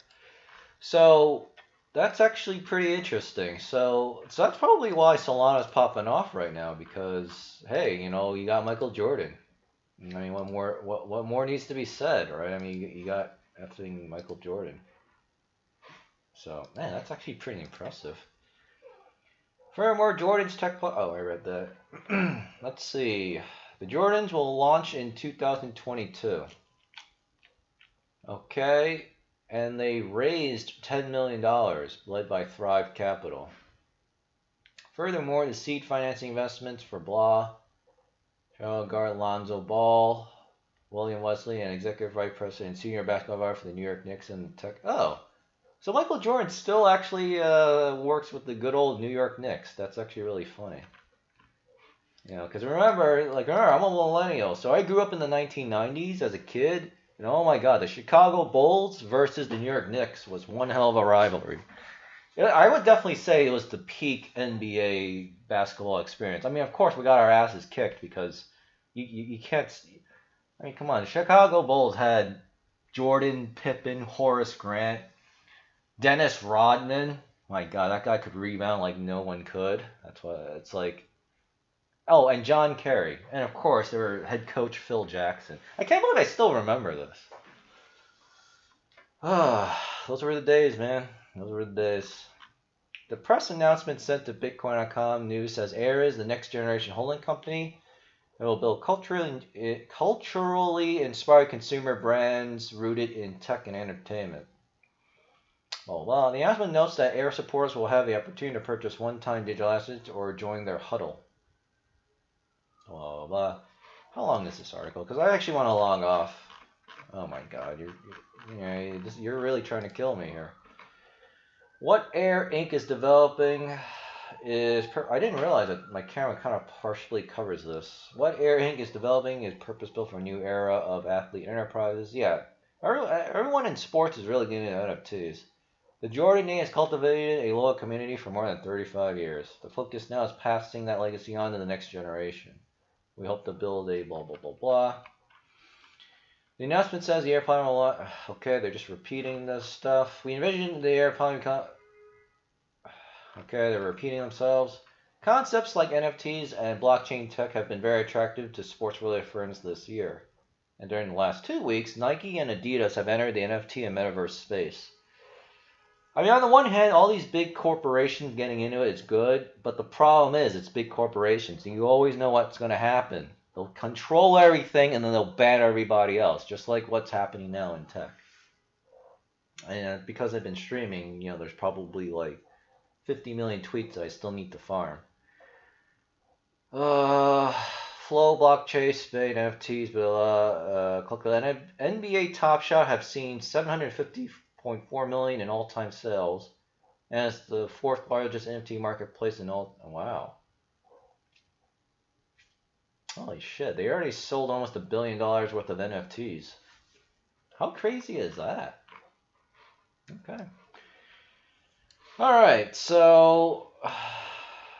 So that's actually pretty interesting. So that's probably why Solana's popping off right now, because hey, you know, you got Michael Jordan. I mean, what more needs to be said, right? I mean, you got effing Michael Jordan. So, man, that's actually pretty impressive. Furthermore, Jordan's tech. Oh, I read that. Let's see. The Jordans will launch in 2022. Okay, and they raised $10 million, led by Thrive Capital. Furthermore, the seed financing investments for Blah, Charles Gart, Lonzo Ball, William Wesley, and executive vice president and senior basketball advisor for the New York Knicks and Tech. Oh, so Michael Jordan still actually works with the good old New York Knicks. That's actually really funny. You know, because remember, I'm a millennial, so I grew up in the 1990s as a kid, and oh my God, the Chicago Bulls versus the New York Knicks was one hell of a rivalry. I would definitely say it was the peak NBA basketball experience. I mean, of course, we got our asses kicked because you can't. I mean, come on, the Chicago Bulls had Jordan, Pippen, Horace Grant, Dennis Rodman. My God, that guy could rebound like no one could. That's what it's like. Oh, and John Kerry. And of course, there were head coach Phil Jackson. I can't believe I still remember this. Ah, those were the days, man. Those were the days. The press announcement sent to Bitcoin.com news says Heir is the next generation holding company that will build culturally inspired consumer brands rooted in tech and entertainment. Oh, well, the announcement notes that Heir supporters will have the opportunity to purchase one-time digital assets or join their huddle. Well, how long is this article? Because I actually want to log off. Oh my God, you're really trying to kill me here. What Heir Inc. is developing is... I didn't realize that my camera kind of partially covers this. What Heir Inc. is developing is purpose-built for a new era of athlete enterprises. Yeah, everyone in sports is really getting into NFTs. The Jordan name has cultivated a loyal community for more than 35 years. The focus now is passing that legacy on to the next generation. We hope to build a blah, blah, blah, blah. The announcement says the airplane will... Okay, they're just repeating this stuff. We envision the airplane... Okay, they're repeating themselves. Concepts like NFTs and blockchain tech have been very attractive to sports-related firms this year. And during the last 2 weeks, Nike and Adidas have entered the NFT and Metaverse space. I mean, on the one hand, all these big corporations getting into it is good, but the problem is it's big corporations, and you always know what's going to happen. They'll control everything, and then they'll ban everybody else, just like what's happening now in tech. And because I've been streaming, there's probably like 50 million tweets I still need to farm. Flow, blockchain, spade, NFTs, NBA Top Shot have seen 750.4 million in all-time sales, and it's the fourth largest NFT marketplace in all. Wow. Holy shit, they already sold almost $1 billion worth of NFTs. How crazy is that? Okay. Alright, so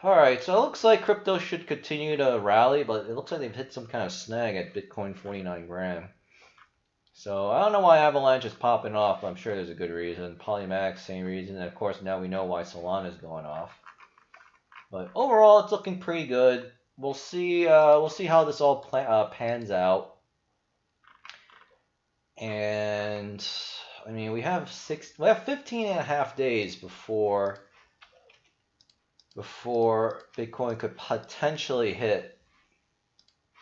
it looks like crypto should continue to rally, but it looks like they've hit some kind of snag at Bitcoin 49 grand. So I don't know why Avalanche is popping off, but I'm sure there's a good reason. Polymax, same reason, and of course now we know why Solana is going off. But overall, it's looking pretty good. We'll see how this all pans out. And I mean, we have 15 and a half days before Bitcoin could potentially hit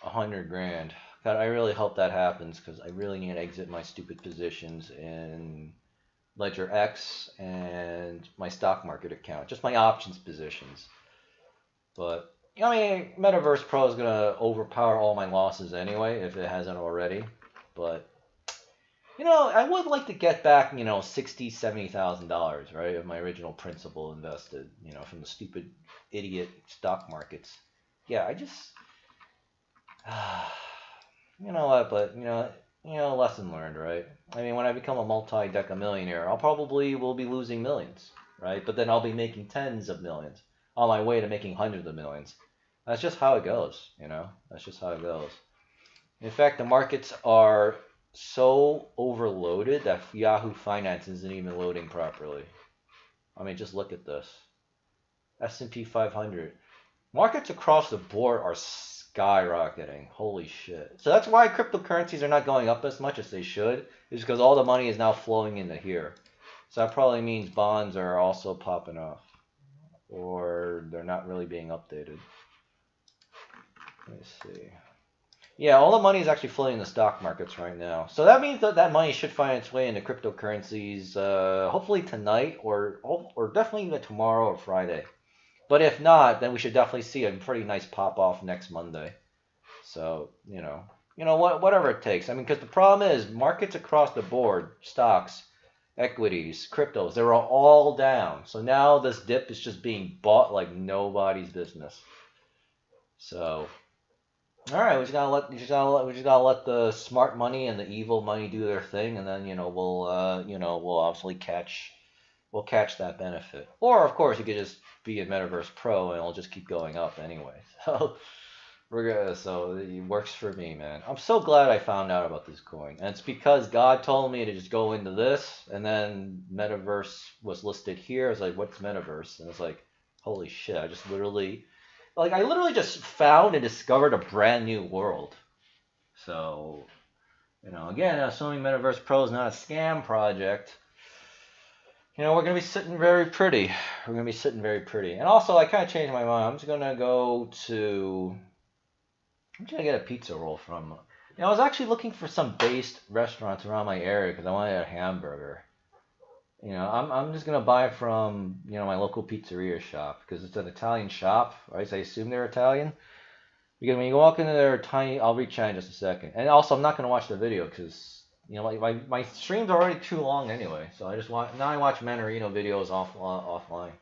100 grand. God, I really hope that happens because I really need to exit my stupid positions in Ledger X and my stock market account, just my options positions. But I mean, Metaverse Pro is gonna overpower all my losses anyway if it hasn't already. But I would like to get back, $60,000, $70,000, right, of my original principal invested, from the stupid idiot stock markets. Yeah, I just, you know what, but lesson learned, right? I mean, when I become a multi-deca millionaire, I'll probably will be losing millions, right? But then I'll be making tens of millions on my way to making hundreds of millions. That's just how it goes, That's just how it goes. In fact, the markets are so overloaded that Yahoo Finance isn't even loading properly. I mean, just look at this. S&P 500. Markets across the board are skyrocketing. Holy shit. So that's why cryptocurrencies are not going up as much as they should, is because all the money is now flowing into here. So that probably means bonds are also popping off, or they're not really being updated. Let me see. Yeah, all the money is actually flowing in the stock markets right now. So that means that that money should find its way into cryptocurrencies, hopefully tonight, or definitely either tomorrow or Friday. But if not, then we should definitely see a pretty nice pop off next Monday. So whatever it takes. I mean, because the problem is markets across the board, stocks, equities, cryptos, they're all down. So now this dip is just being bought like nobody's business. So, all right, we just gotta let the smart money and the evil money do their thing, and then we'll obviously catch that benefit. Or of course you could just be a Metaverse Pro and it'll just keep going up anyway. So it works for me, man. I'm so glad I found out about this coin, and it's because God told me to just go into this, and then Metaverse was listed here. I was like, what's Metaverse? And it's like, holy shit! I literally just found and discovered a brand new world. So, again, assuming Metaverse Pro is not a scam project, we're going to be sitting very pretty. We're going to be sitting very pretty. And also, I kind of changed my mind. I'm just going to go to... I'm just going to get a pizza roll from... I was actually looking for some based restaurants around my area because I wanted a hamburger. I'm just going to buy from, my local pizzeria shop because it's an Italian shop, right? So I assume they're Italian. Because when you walk into their tiny... I'll reach out in just a second. And also, I'm not going to watch the video because... my stream's already too long anyway, so I watch Mannarino videos offline.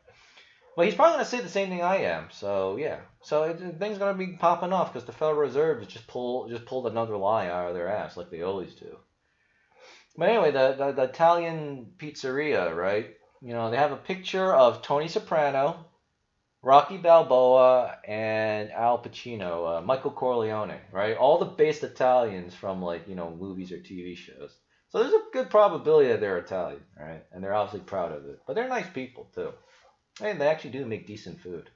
Well, he's probably gonna say the same thing I am, so yeah. So things gonna be popping off because the Federal Reserve just pulled another lie out of their ass like they always do. But anyway, the Italian pizzeria, right? They have a picture of Tony Soprano, Rocky Balboa, and Al Pacino, Michael Corleone, right? All the based Italians from movies or TV shows. So there's a good probability that they're Italian, right? And they're obviously proud of it. But they're nice people too. And they actually do make decent food.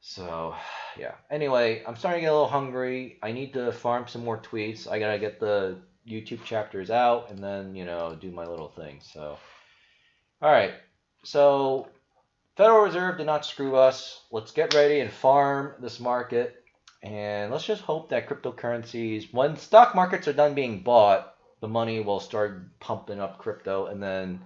So, yeah. Anyway, I'm starting to get a little hungry. I need to farm some more tweets. I gotta get the YouTube chapters out and then, do my little thing. So, alright. So... Federal Reserve did not screw us. Let's get ready and farm this market. And let's just hope that cryptocurrencies, when stock markets are done being bought, the money will start pumping up crypto. And then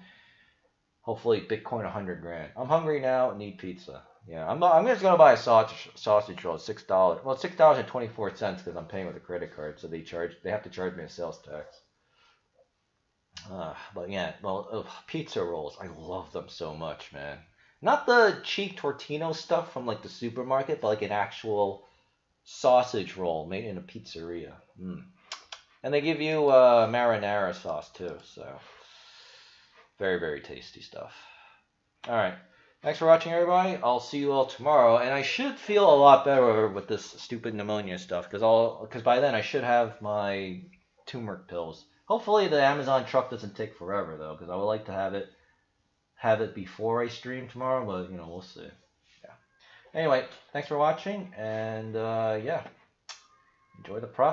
hopefully Bitcoin 100 grand. I'm hungry now. I need pizza. Yeah, I'm just going to buy a sausage roll. $6. Well, $6.24 because I'm paying with a credit card. So they have to charge me a sales tax. But yeah, pizza rolls. I love them so much, man. Not the cheap Tortino stuff from the supermarket, but an actual sausage roll made in a pizzeria. And they give you marinara sauce too, so very, very tasty stuff. Alright, thanks for watching everybody. I'll see you all tomorrow, and I should feel a lot better with this stupid pneumonia stuff, because by then I should have my turmeric pills. Hopefully the Amazon truck doesn't take forever though, because I would like to have it before I stream tomorrow, but we'll see. Yeah. Anyway, thanks for watching, and yeah, enjoy the process.